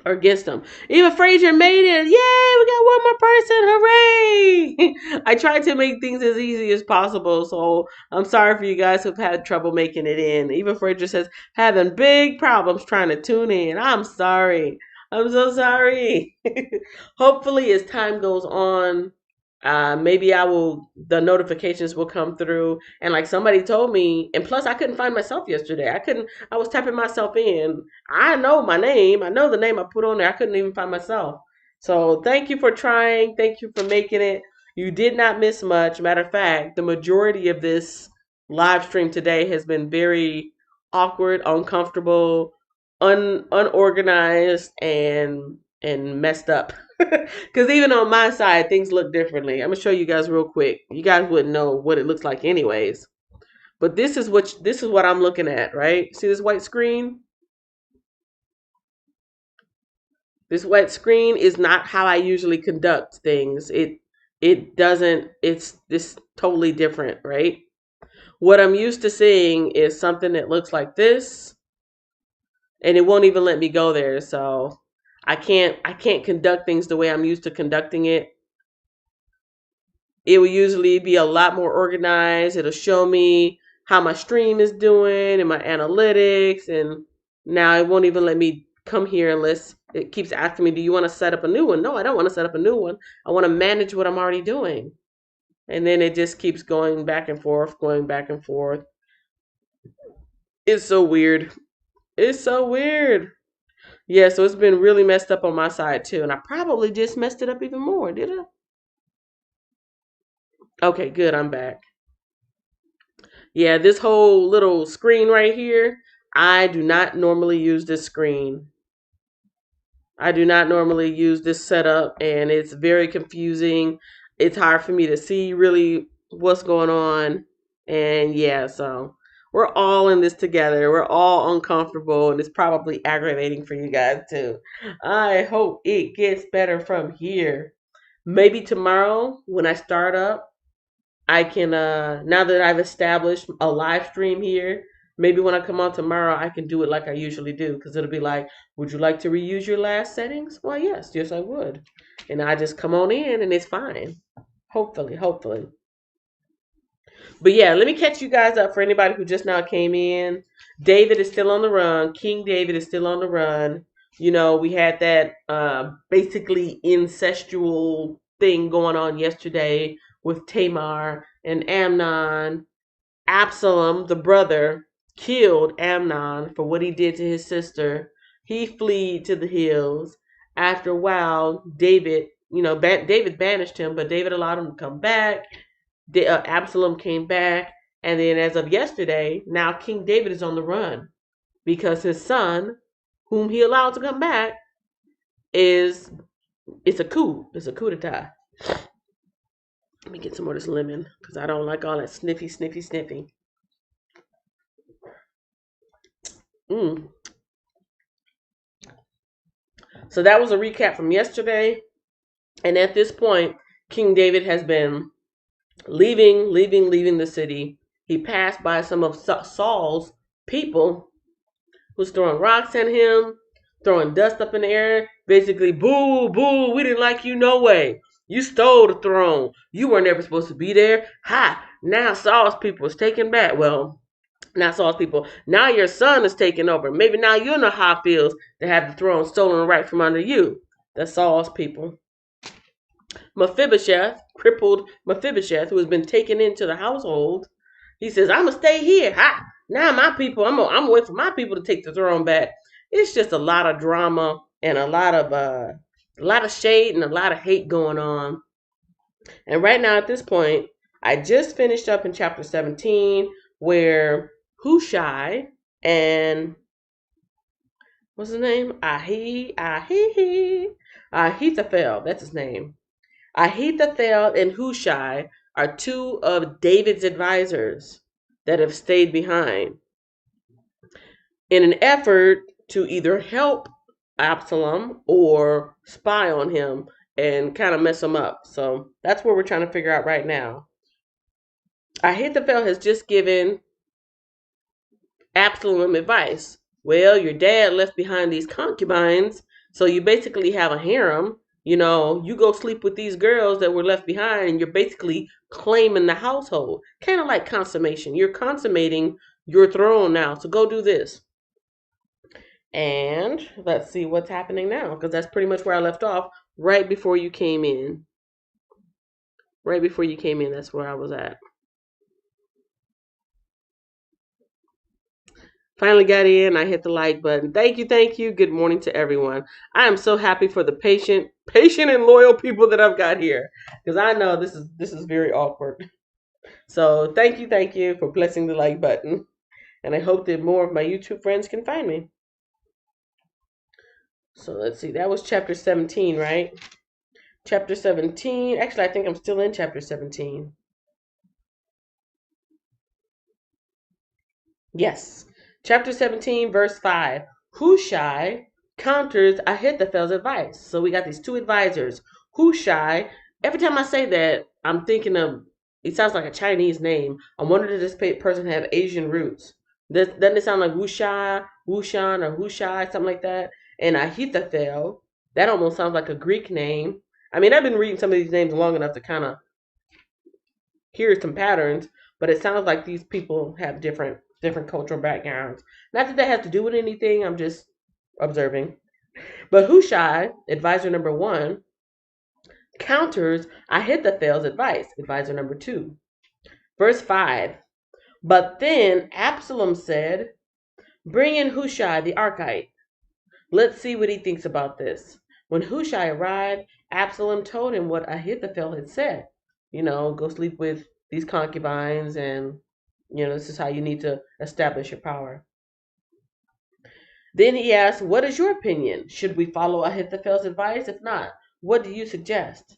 or against him? Eva Frazier made it. Yay, we got one more person. Hooray! I tried to make things as easy as possible, so I'm sorry for you guys who've had trouble making it in. Eva Frazier says, having big problems trying to tune in. I'm sorry. I'm so sorry. Hopefully, as time goes on, Maybe the notifications will come through. And like somebody told me, and plus I couldn't find myself yesterday. I was typing myself in. I know my name. I know the name I put on there. I couldn't even find myself. So thank you for trying. Thank you for making it. You did not miss much. Matter of fact, the majority of this live stream today has been very awkward, uncomfortable, unorganized, and messed up. Because even on my side, things look differently. I'm gonna show you guys real quick. You guys wouldn't know what it looks like anyways. But this is what I'm looking at, right? See this white screen? This white screen is not how I usually conduct things. It doesn't. It's this totally different, right? What I'm used to seeing is something that looks like this, and it won't even let me go there. So I can't conduct things the way I'm used to conducting it. It will usually be a lot more organized. It'll show me how my stream is doing and my analytics. And now it won't even let me come here unless it keeps asking me, do you want to set up a new one? No, I don't want to set up a new one. I want to manage what I'm already doing. And then it just keeps going back and forth, going back and forth. It's so weird. It's so weird. Yeah, so it's been really messed up on my side too. And I probably just messed it up even more, did I? Okay, good. I'm back. Yeah, this whole little screen right here, I do not normally use this screen. I do not normally use this setup, and it's very confusing. It's hard for me to see really what's going on. And yeah, so we're all in this together. We're all uncomfortable, and it's probably aggravating for you guys too. I hope it gets better from here. Maybe tomorrow when I start up, I can now that I've established a live stream here, maybe when I come on tomorrow I can do it like I usually do because it'll be like, would you like to reuse your last settings? Well, yes, I would. And I just come on in and it's fine. Hopefully. But yeah, let me catch you guys up for anybody who just now came in. David is still on the run. King David is still on the run. You know, we had that basically incestual thing going on yesterday with Tamar and Amnon. Absalom, the brother, killed Amnon for what he did to his sister. He fled to the hills. After a while, David, David banished him, but David allowed him to come back. Absalom came back, and then as of yesterday, now King David is on the run because his son, whom he allowed to come back, is it's a coup. It's a coup d'etat. Let me get some more of this lemon because I don't like all that sniffy. Mm. So that was a recap from yesterday. And at this point, King David has been leaving the city. He passed by some of Saul's people who's throwing rocks at him, throwing dust up in the air. Basically, boo, boo, we didn't like you no way. You stole the throne. You weren't ever supposed to be there. Ha! Now Saul's people is taken back. Well, not Saul's people. Now your son is taking over. Maybe now you know how it feels to have the throne stolen right from under you. That's Saul's people. Mephibosheth, crippled Mephibosheth, who has been taken into the household, he says, I'm going to stay here. Ha! Now my people, I'm waiting for my people to take the throne back. It's just a lot of drama and a lot of shade and a lot of hate going on. And right now at this point, I just finished up in chapter 17 where Hushai and what's his name? Ahithophel, that's his name. Ahithophel and Hushai are two of David's advisors that have stayed behind in an effort to either help Absalom or spy on him and kind of mess him up. So that's what we're trying to figure out right now. Ahithophel has just given Absalom advice. Well, your dad left behind these concubines, so you basically have a harem. You know, you go sleep with these girls that were left behind, and you're basically claiming the household. Kind of like consummation. You're consummating your throne now, so go do this. And let's see what's happening now, because that's pretty much where I left off right before you came in. Right before you came in, that's where I was at. Finally got in. I hit the like button. Thank you, thank you. Good morning to everyone. I am so happy for the patient and loyal people that I've got here, because I know this is very awkward. So thank you for pressing the like button, and I hope that more of my YouTube friends can find me. So let's see. That was chapter 17, right? Chapter 17. Actually, I think I'm still in chapter 17. Yes. Chapter 17, verse 5. Hushai counters Ahithophel's advice. So we got these two advisors. Hushai, every time I say that, I'm thinking of, it sounds like a Chinese name. I wonder if this person have Asian roots. Doesn't it sound like Hushai, Hushan, or Hushai, something like that? And Ahithophel, that almost sounds like a Greek name. I mean, I've been reading some of these names long enough to kind of hear some patterns, but it sounds like these people have different cultural backgrounds. Not that that has to do with anything, I'm just observing. But Hushai, advisor number 1, counters Ahithophel's advice, advisor number 2. Verse 5. But then Absalom said, "Bring in Hushai the Archite. Let's see what he thinks about this." When Hushai arrived, Absalom told him what Ahithophel had said. Go sleep with these concubines, and this is how you need to establish your power. Then he asked, "What is your opinion? Should we follow Ahithophel's advice? If not, what do you suggest?"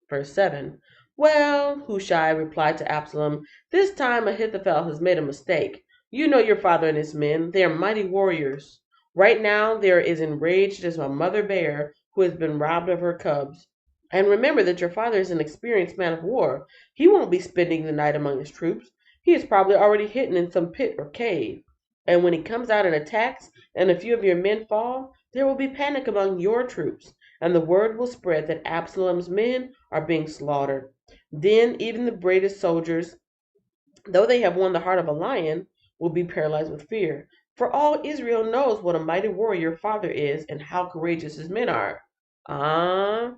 Verse 7. "Well," Hushai replied to Absalom, "this time Ahithophel has made a mistake. You know your father and his men. They are mighty warriors. Right now they are as enraged as a mother bear who has been robbed of her cubs. And remember that your father is an experienced man of war. He won't be spending the night among his troops. He is probably already hidden in some pit or cave. And when he comes out and attacks, and a few of your men fall, there will be panic among your troops, and the word will spread that Absalom's men are being slaughtered. Then even the bravest soldiers, though they have won the heart of a lion, will be paralyzed with fear. For all Israel knows what a mighty warrior your father is and how courageous his men are." Ah.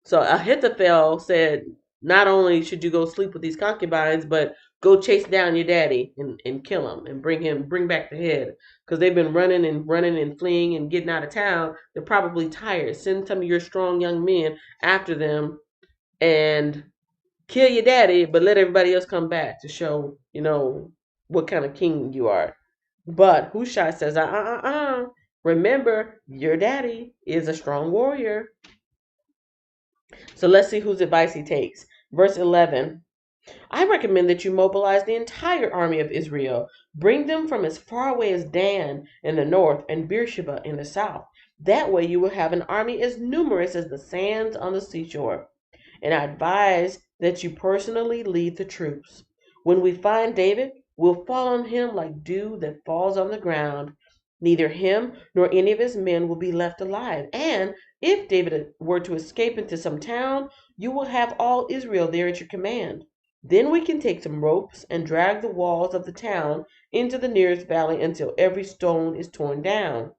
So Ahithophel said, not only should you go sleep with these concubines, but go chase down your daddy and kill him and bring back the head. Because they've been running and fleeing and getting out of town. They're probably tired. Send some of your strong young men after them and kill your daddy, but let everybody else come back to show, what kind of king you are. But Hushai says, remember, your daddy is a strong warrior. So let's see whose advice he takes. Verse 11. "I recommend that you mobilize the entire army of Israel. Bring them from as far away as Dan in the north and Beersheba in the south. That way you will have an army as numerous as the sands on the seashore. And I advise that you personally lead the troops. When we find David, we'll fall on him like dew that falls on the ground. Neither him nor any of his men will be left alive. And if David were to escape into some town, you will have all Israel there at your command. Then we can take some ropes and drag the walls of the town into the nearest valley until every stone is torn down."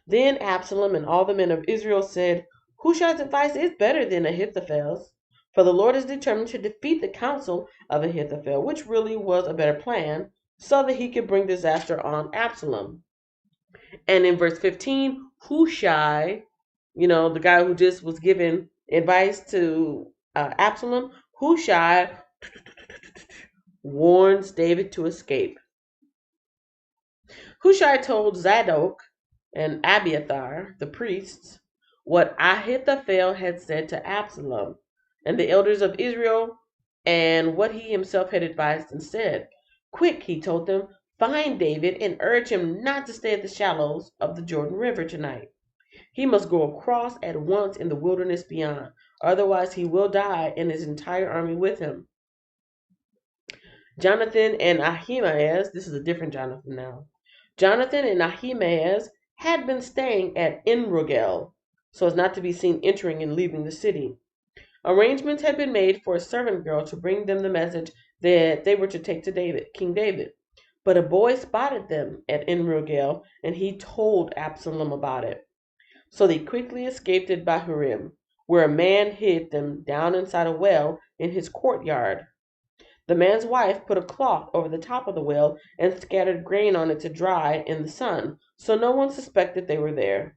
Then Absalom and all the men of Israel said, "Hushai's advice is better than Ahithophel's, for the Lord is determined to defeat the counsel of Ahithophel, which really was a better plan, so that he could bring disaster on Absalom." And in verse 15, Hushai, the guy who just was giving advice to Absalom, Hushai warns David to escape. Hushai told Zadok and Abiathar, the priests, what Ahithophel had said to Absalom and the elders of Israel, and what he himself had advised instead. "Quick," he told them, "find David and urge him not to stay at the shallows of the Jordan River tonight. He must go across at once in the wilderness beyond, otherwise he will die and his entire army with him." Jonathan and Ahimaaz, this is a different Jonathan now. Jonathan and Ahimaaz had been staying at En-Rogel, so as not to be seen entering and leaving the city. Arrangements had been made for a servant girl to bring them the message that they were to take to King David. But a boy spotted them at En-Rogel, and he told Absalom about it. So they quickly escaped at Bahurim. where a man hid them down inside a well in his courtyard. The man's wife put a cloth over the top of the well and scattered grain on it to dry in the sun, so no one suspected they were there.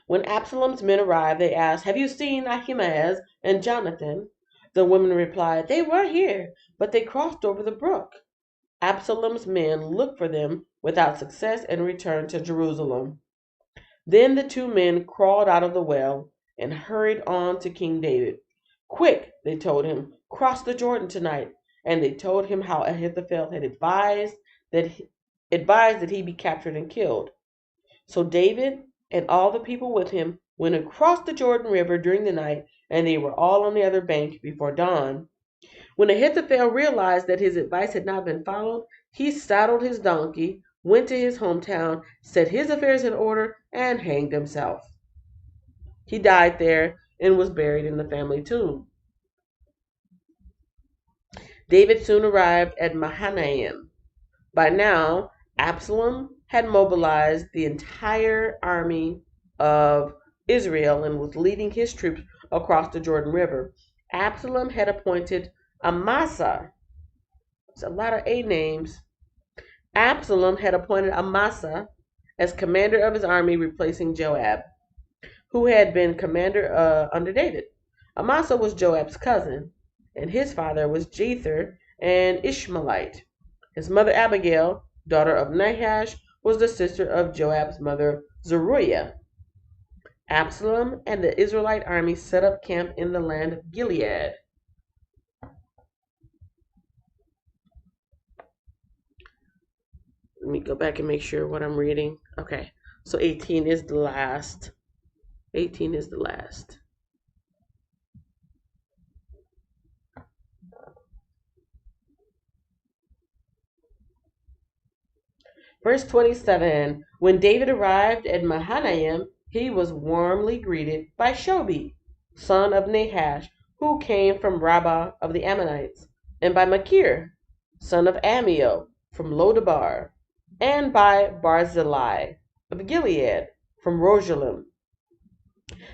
When Absalom's men arrived, they asked, "Have you seen Ahimaaz and Jonathan?" The women replied, "They were here, but they crossed over the brook." Absalom's men looked for them without success and returned to Jerusalem. Then the two men crawled out of the well and hurried on to King David. "Quick," they told him, "cross the Jordan tonight." And they told him how Ahithophel had advised that he be captured and killed. So David and all the people with him went across the Jordan River during the night, and they were all on the other bank before dawn. When Ahithophel realized that his advice had not been followed, he saddled his donkey, went to his hometown, set his affairs in order, and hanged himself. He died there and was buried in the family tomb. David soon arrived at Mahanaim. By now, Absalom had mobilized the entire army of Israel and was leading his troops across the Jordan River. Absalom had appointed Amasa. It's a lot of A names. Absalom had appointed Amasa as commander of his army, replacing Joab, who had been commander under David. Amasa was Joab's cousin, and his father was Jether an Ishmaelite. His mother Abigail, daughter of Nahash, was the sister of Joab's mother Zeruiah. Absalom and the Israelite army set up camp in the land of Gilead. Let me go back and make sure what I'm reading. Okay, so 18 is the last. 18 is the last. Verse 27, when David arrived at Mahanaim, he was warmly greeted by Shobi, son of Nahash, who came from Rabbah of the Ammonites, and by Machir, son of Ammiel, from Lodabar, and by Barzillai of Gilead, from Rogelim.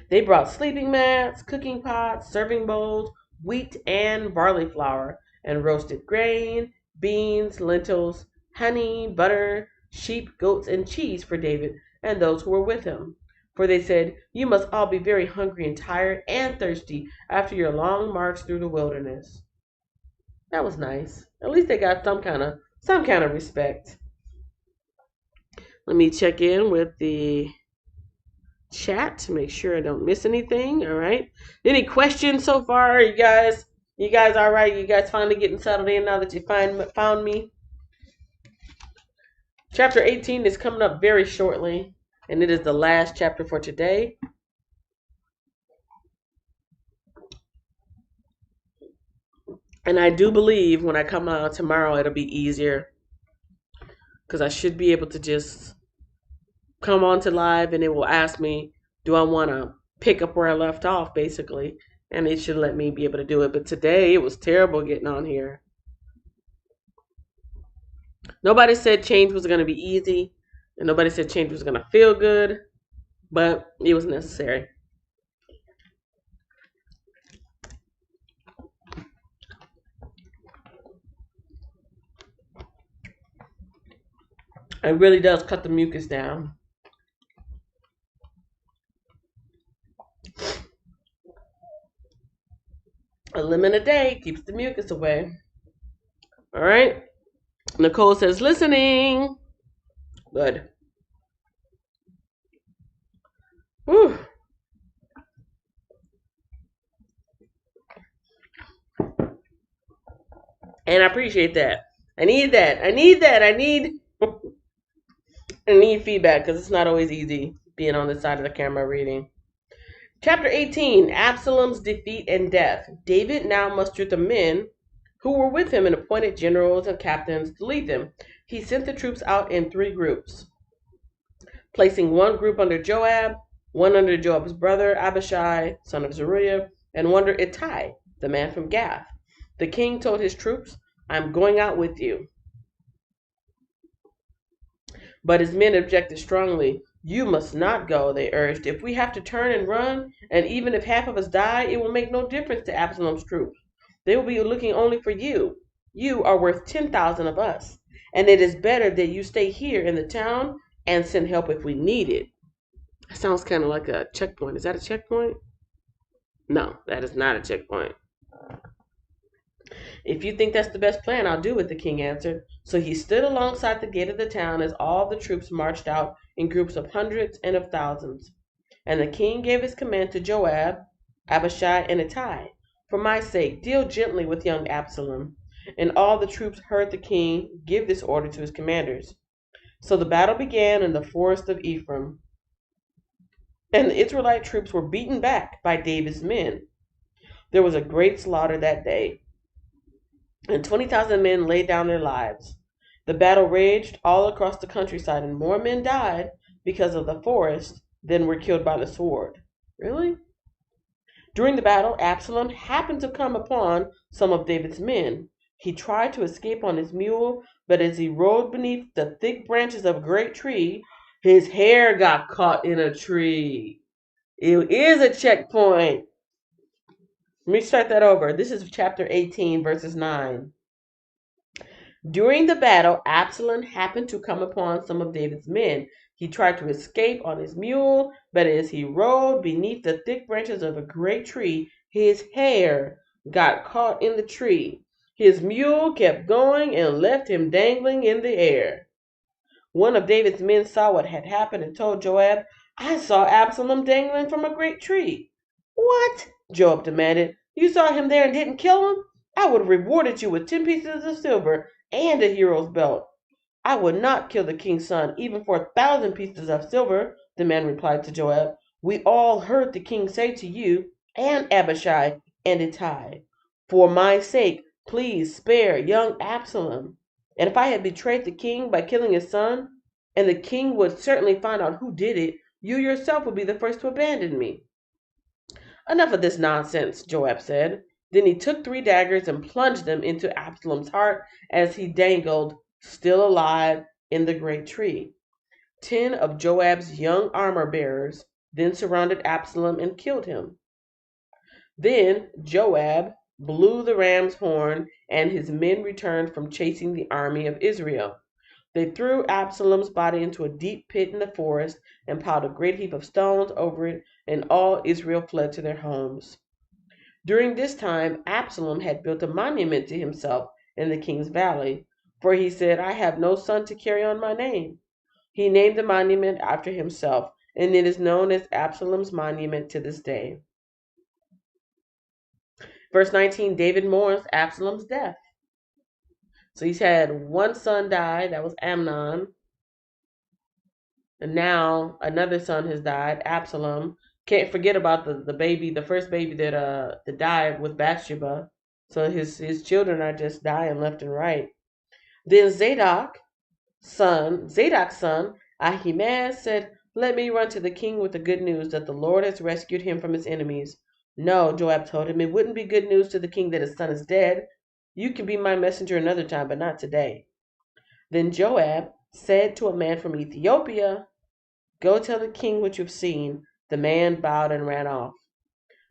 They brought sleeping mats, cooking pots, serving bowls, wheat and barley flour, and roasted grain, beans, lentils, honey, butter, sheep, goats, and cheese for David and those who were with him. For they said, "You must all be very hungry and tired and thirsty after your long march through the wilderness." That was nice. At least they got some kind of respect. Let me check in with the chat to make sure I don't miss anything. All right. Any questions so far? You guys all right? You guys finally getting settled in now that you found me? Chapter 18 is coming up very shortly, and it is the last chapter for today. And I do believe when I come out tomorrow, it'll be easier, because I should be able to just come on to live, and it will ask me, do I want to pick up where I left off, basically. And it should let me be able to do it. But today, it was terrible getting on here. Nobody said change was going to be easy, and nobody said change was going to feel good, but it was necessary. It really does cut the mucus down. A lemon a day keeps the mucus away. All right. Nicole says, listening. Good. Whew. And I appreciate that. I need that. I need feedback, because it's not always easy being on this side of the camera reading. Chapter 18, Absalom's defeat and death. David now mustered the men who were with him and appointed generals and captains to lead them. He sent the troops out in 3 groups, placing one group under Joab, one under Joab's brother Abishai, son of Zeruiah, and one under Ittai, the man from Gath. The king told his troops, "I'm going out with you." But his men objected strongly. You must not go, they urged. If we have to turn and run, and even if half of us die, it will make no difference to Absalom's troops. They will be looking only for you. You are worth 10,000 of us, and it is better that you stay here in the town and send help if we need it. That sounds kind of like a checkpoint. Is that a checkpoint? No, that is not a checkpoint. If you think that's the best plan, I'll do it, the king answered. So he stood alongside the gate of the town as all the troops marched out in groups of hundreds and of thousands. And the king gave his command to Joab, Abishai, and Ittai, for my sake, deal gently with young Absalom. And all the troops heard the king give this order to his commanders. So the battle began in the forest of Ephraim, and the Israelite troops were beaten back by David's men. There was a great slaughter that day, and 20,000 men laid down their lives. The battle raged all across the countryside, and more men died because of the forest than were killed by the sword. Really? During the battle, Absalom happened to come upon some of David's men. He tried to escape on his mule, but as he rode beneath the thick branches of a great tree, his hair got caught in a tree. It is a checkpoint. Let me start that over. This is chapter 18, verses 9. During the battle, Absalom happened to come upon some of David's men. He tried to escape on his mule, but as he rode beneath the thick branches of a great tree, his hair got caught in the tree. His mule kept going and left him dangling in the air. One of David's men saw what had happened and told Joab, I saw Absalom dangling from a great tree. What? Joab demanded. You saw him there and didn't kill him? I would have rewarded you with 10 pieces of silver and a hero's belt. I would not kill the king's son, even for 1,000 pieces of silver, the man replied to Joab. We all heard the king say to you and Abishai and Ittai, for my sake, please spare young Absalom. And if I had betrayed the king by killing his son, and the king would certainly find out who did it, you yourself would be the first to abandon me. Enough of this nonsense, Joab said. Then he took 3 daggers and plunged them into Absalom's heart as he dangled, still alive, in the great tree. 10 of Joab's young armor-bearers then surrounded Absalom and killed him. Then Joab blew the ram's horn, and his men returned from chasing the army of Israel. They threw Absalom's body into a deep pit in the forest and piled a great heap of stones over it, and all Israel fled to their homes. During this time, Absalom had built a monument to himself in the king's valley, for he said, I have no son to carry on my name. He named the monument after himself, and it is known as Absalom's monument to this day. Verse 19, David mourns Absalom's death. So he's had one son die, that was Amnon. And now another son has died, Absalom. Can't forget about the baby, the first baby that died with Bathsheba. So his children are just dying left and right. Then Zadok's son, Ahimaaz said, Let me run to the king with the good news that the Lord has rescued him from his enemies. No, Joab told him, it wouldn't be good news to the king that his son is dead. You can be my messenger another time, but not today. Then Joab said to a man from Ethiopia, Go tell the king what you've seen. The man bowed and ran off.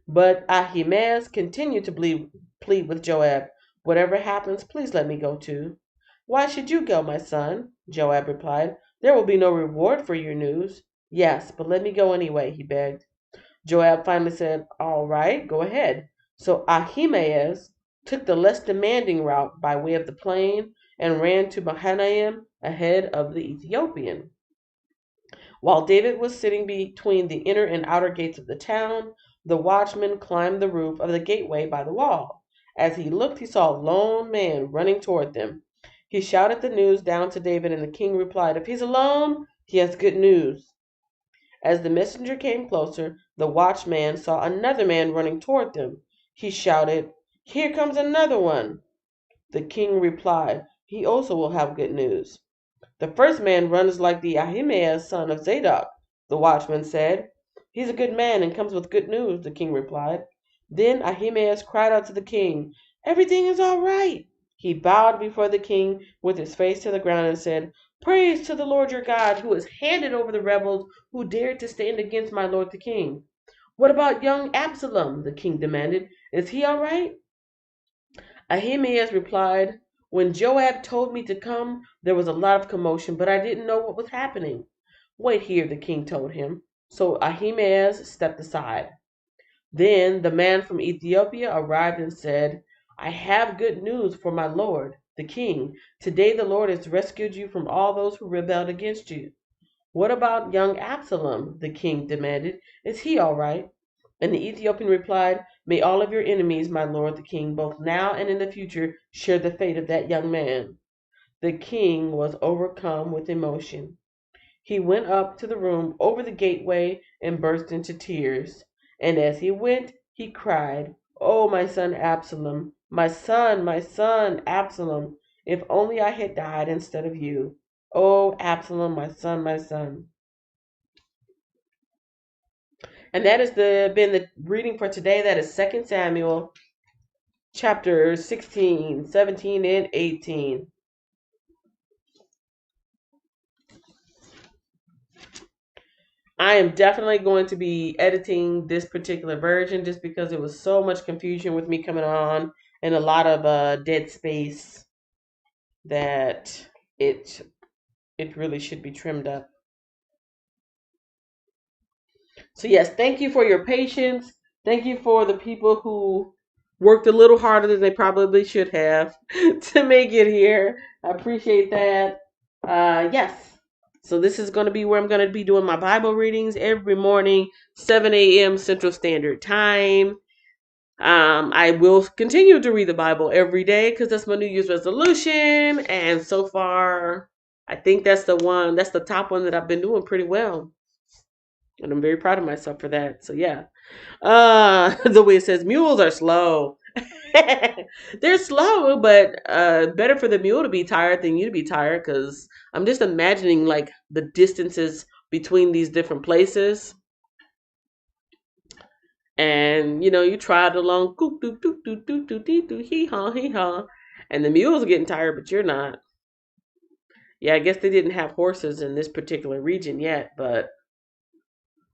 But Ahimaaz continued to plead with Joab, Whatever happens, please let me go too. Why should you go, my son? Joab replied. There will be no reward for your news. Yes, but let me go anyway, he begged. Joab finally said, All right, go ahead. So Ahimaaz took the less demanding route by way of the plain and ran to Mahanaim ahead of the Ethiopian. While David was sitting between the inner and outer gates of the town, the watchman climbed the roof of the gateway by the wall. As he looked, he saw a lone man running toward them. He shouted the news down to David, and the king replied, If he's alone, he has good news. As the messenger came closer, the watchman saw another man running toward them. He shouted, Here comes another one. The king replied, He also will have good news. The first man runs like the Ahimaaz son of Zadok, the watchman said. He's a good man and comes with good news, the king replied. Then Ahimaaz cried out to the king, Everything is all right. He bowed before the king with his face to the ground and said, Praise to the Lord your God, who has handed over the rebels who dared to stand against my lord the king. What about young Absalom? The king demanded. Is he all right? Ahimaaz replied, when Joab told me to come, there was a lot of commotion, but I didn't know what was happening. Wait here, the king told him. So Ahimaaz stepped aside. Then the man from Ethiopia arrived and said, I have good news for my lord, the king. Today the Lord has rescued you from all those who rebelled against you. What about young Absalom? The king demanded. Is he all right? And the Ethiopian replied, may all of your enemies, my lord the king, both now and in the future, share the fate of that young man. The king was overcome with emotion. He went up to the room over the gateway and burst into tears. And as he went, he cried, oh, my son Absalom, my son Absalom, if only I had died instead of you. Oh, Absalom, my son, my son. And that has been the reading for today. That is 2 Samuel chapter 16, 17, and 18. I am definitely going to be editing this particular version just because it was so much confusion with me coming on and a lot of dead space that it it really should be trimmed up. So yes, thank you for your patience. Thank you for the people who worked a little harder than they probably should have to make it here. I appreciate that. Yes. So this is going to be where I'm going to be doing my Bible readings every morning, 7 a.m. Central Standard Time. I will continue to read the Bible every day because that's my New Year's resolution. And so far, I think that's the top one that I've been doing pretty well. And I'm very proud of myself for that. So yeah. The way it says mules are slow. They're slow, but better for the mule to be tired than you to be tired because I'm just imagining like the distances between these different places. And you trot along, doop, doop, doop, doop, doop, doop, doop, doop, hee haw, hee haw. And the mule's getting tired, but you're not. Yeah, I guess they didn't have horses in this particular region yet, but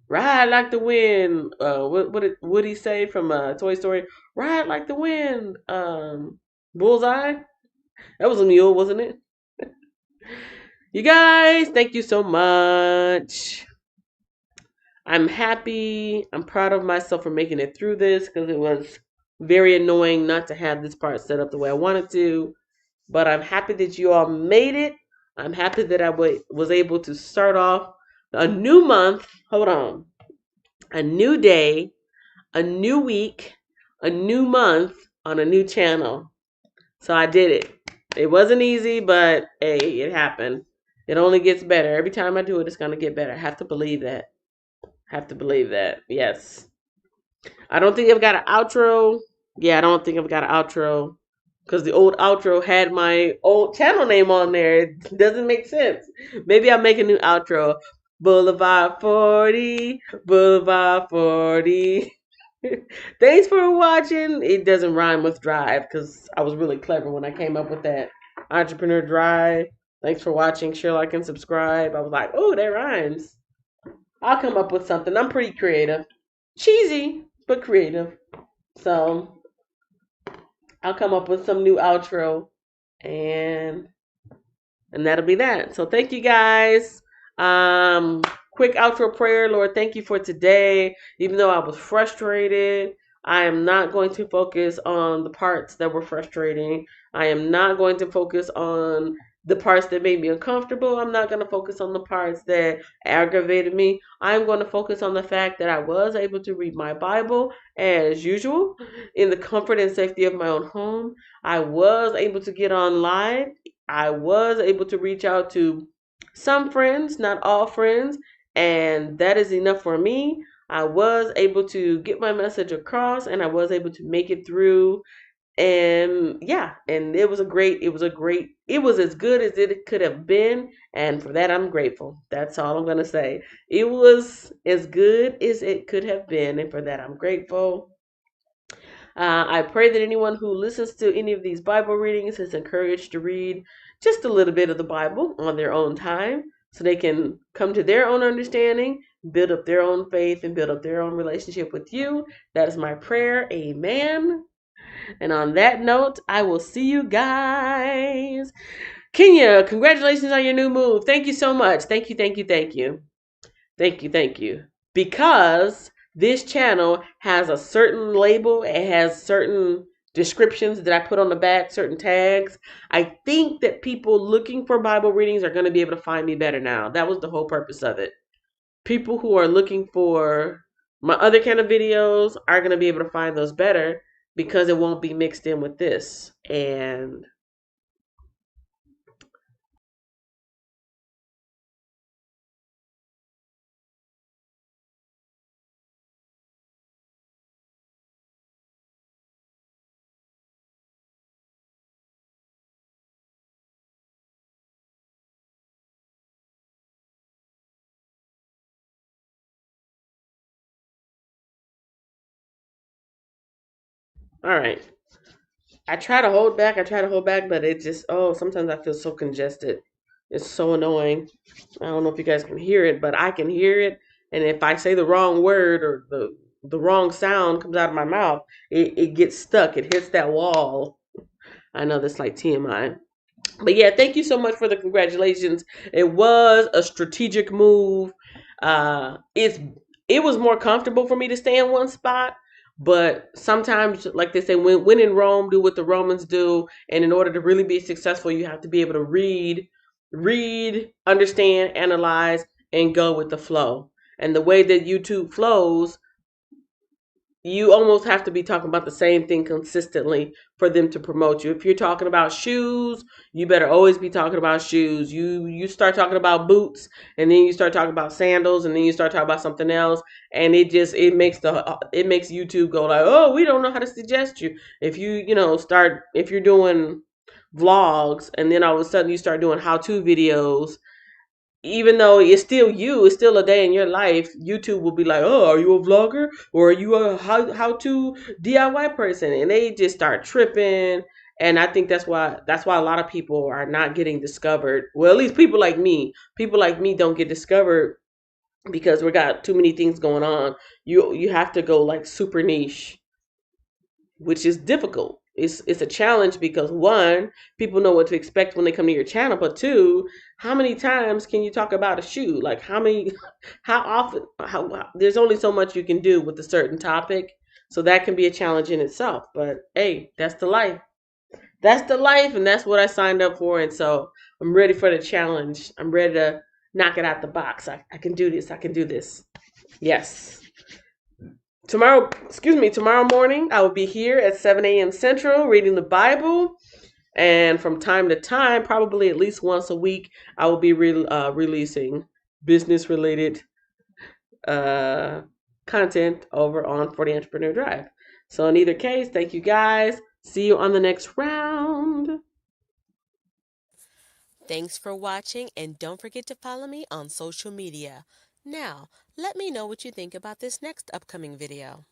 ride like the wind. What did Woody say from Toy Story? Ride like the wind. Bullseye. That was a mule, wasn't it? You guys, thank you so much. I'm happy. I'm proud of myself for making it through this because it was very annoying not to have this part set up the way I wanted to. But I'm happy that you all made it. I'm happy that I was able to start off a new month. Hold on. A new day, a new week, a new month on a new channel. So I did it. It wasn't easy, but hey, it happened. It only gets better. Every time I do it, it's going to get better. I have to believe that. Have to believe that. Yes. I don't think I've got an outro. Yeah, I don't think I've got an outro because the old outro had my old channel name on there. It doesn't make sense. Maybe I'll make a new outro. Boulevard 40, Boulevard 40. Thanks for watching. It doesn't rhyme with drive because I was really clever when I came up with that. Entrepreneur Drive. Thanks for watching. Share, like, and subscribe. I was like, oh, that rhymes. I'll come up with something. I'm pretty creative. Cheesy, but creative. So I'll come up with some new outro and that'll be that. So thank you guys. Quick outro prayer. Lord, thank you for today. Even though I was frustrated, I am not going to focus on the parts that were frustrating. I am not going to focus on the parts that made me uncomfortable. I'm not going to focus on the parts that aggravated me. I'm going to focus on the fact that I was able to read my Bible as usual in the comfort and safety of my own home. I was able to get on live. I was able to reach out to some friends, not all friends, and that is enough for me. I was able to get my message across and I was able to make it through. And yeah, and it was as good as it could have been. And for that, I'm grateful. That's all I'm going to say. It was as good as it could have been. And for that, I'm grateful. I pray that anyone who listens to any of these Bible readings is encouraged to read just a little bit of the Bible on their own time so they can come to their own understanding, build up their own faith, and build up their own relationship with you. That is my prayer. Amen. And on that note, I will see you guys. Kenya, congratulations on your new move. Thank you so much. Thank you, thank you, thank you. Thank you, thank you. Because this channel has a certain label, it has certain descriptions that I put on the back, certain tags. I think that people looking for Bible readings are going to be able to find me better now. That was the whole purpose of it. People who are looking for my other kind of videos are going to be able to find those better because it won't be mixed in with this. And all right. I try to hold back. I try to hold back, but it just, oh, sometimes I feel so congested. It's so annoying. I don't know if you guys can hear it, but I can hear it. And if I say the wrong word or the wrong sound comes out of my mouth, it gets stuck. It hits that wall. I know that's like TMI. But yeah, thank you so much for the congratulations. It was a strategic move. It was more comfortable for me to stay in one spot, but sometimes, like they say, when in Rome, do what the Romans do. And in order to really be successful, you have to be able to understand, analyze, and go with the flow. And the way that YouTube flows, you almost have to be talking about the same thing consistently for them to promote you. If you're talking about shoes, you better always be talking about shoes. You start talking about boots, and then you start talking about sandals, and then you start talking about something else, and it makes YouTube go like, oh, we don't know how to suggest you. If if you're doing vlogs, and then all of a sudden you start doing how-to videos, even though it's still you, it's still a day in your life, YouTube will be like, oh, are you a vlogger or are you a how to DIY person? And they just start tripping. And I think that's why a lot of people are not getting discovered. Well, at least people like me. People like me don't get discovered because we got too many things going on. You have to go like super niche, which is difficult. It's a challenge because one, people know what to expect when they come to your channel, but two, how many times can you talk about a shoe? Like how many, how often? There's only so much you can do with a certain topic, so that can be a challenge in itself. But hey, that's the life. That's the life, and that's what I signed up for. And so I'm ready for the challenge. I'm ready to knock it out the box. I can do this. I can do this. Yes. Tomorrow morning, I will be here at 7 a.m. Central reading the Bible. And from time to time, probably at least once a week, I will be releasing business related uh, content over on For the Entrepreneur Drive. So, in either case, thank you guys. See you on the next round. Thanks for watching, and don't forget to follow me on social media. Now, let me know what you think about this next upcoming video.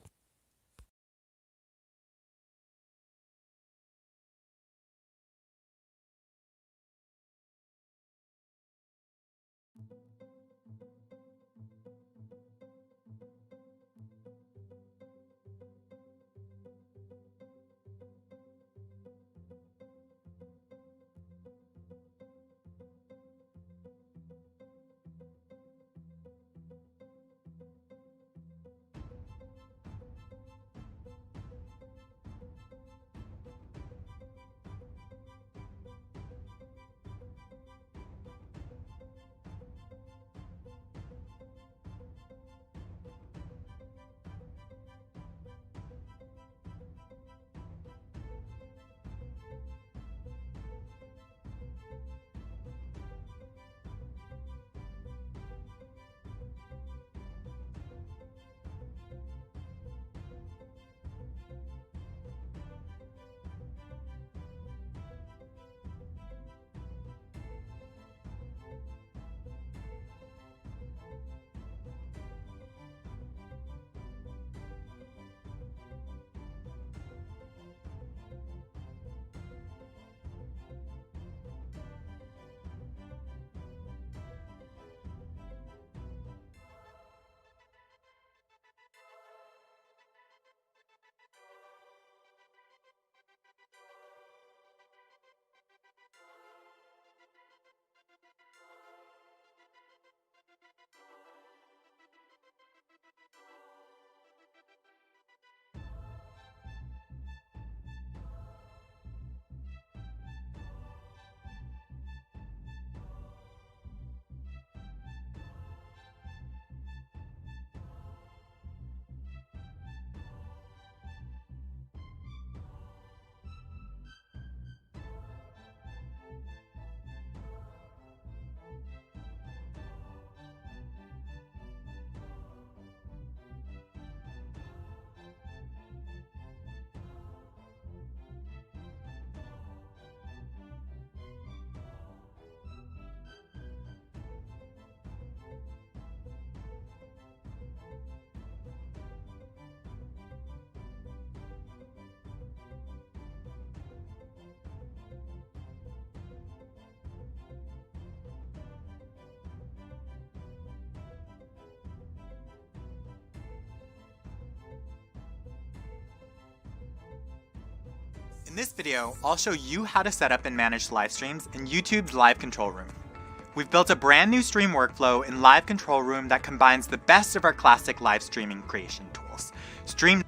this video, I'll show you how to set up and manage live streams in YouTube's Live Control Room. We've built a brand new stream workflow in Live Control Room that combines the best of our classic live streaming creation tools. Stream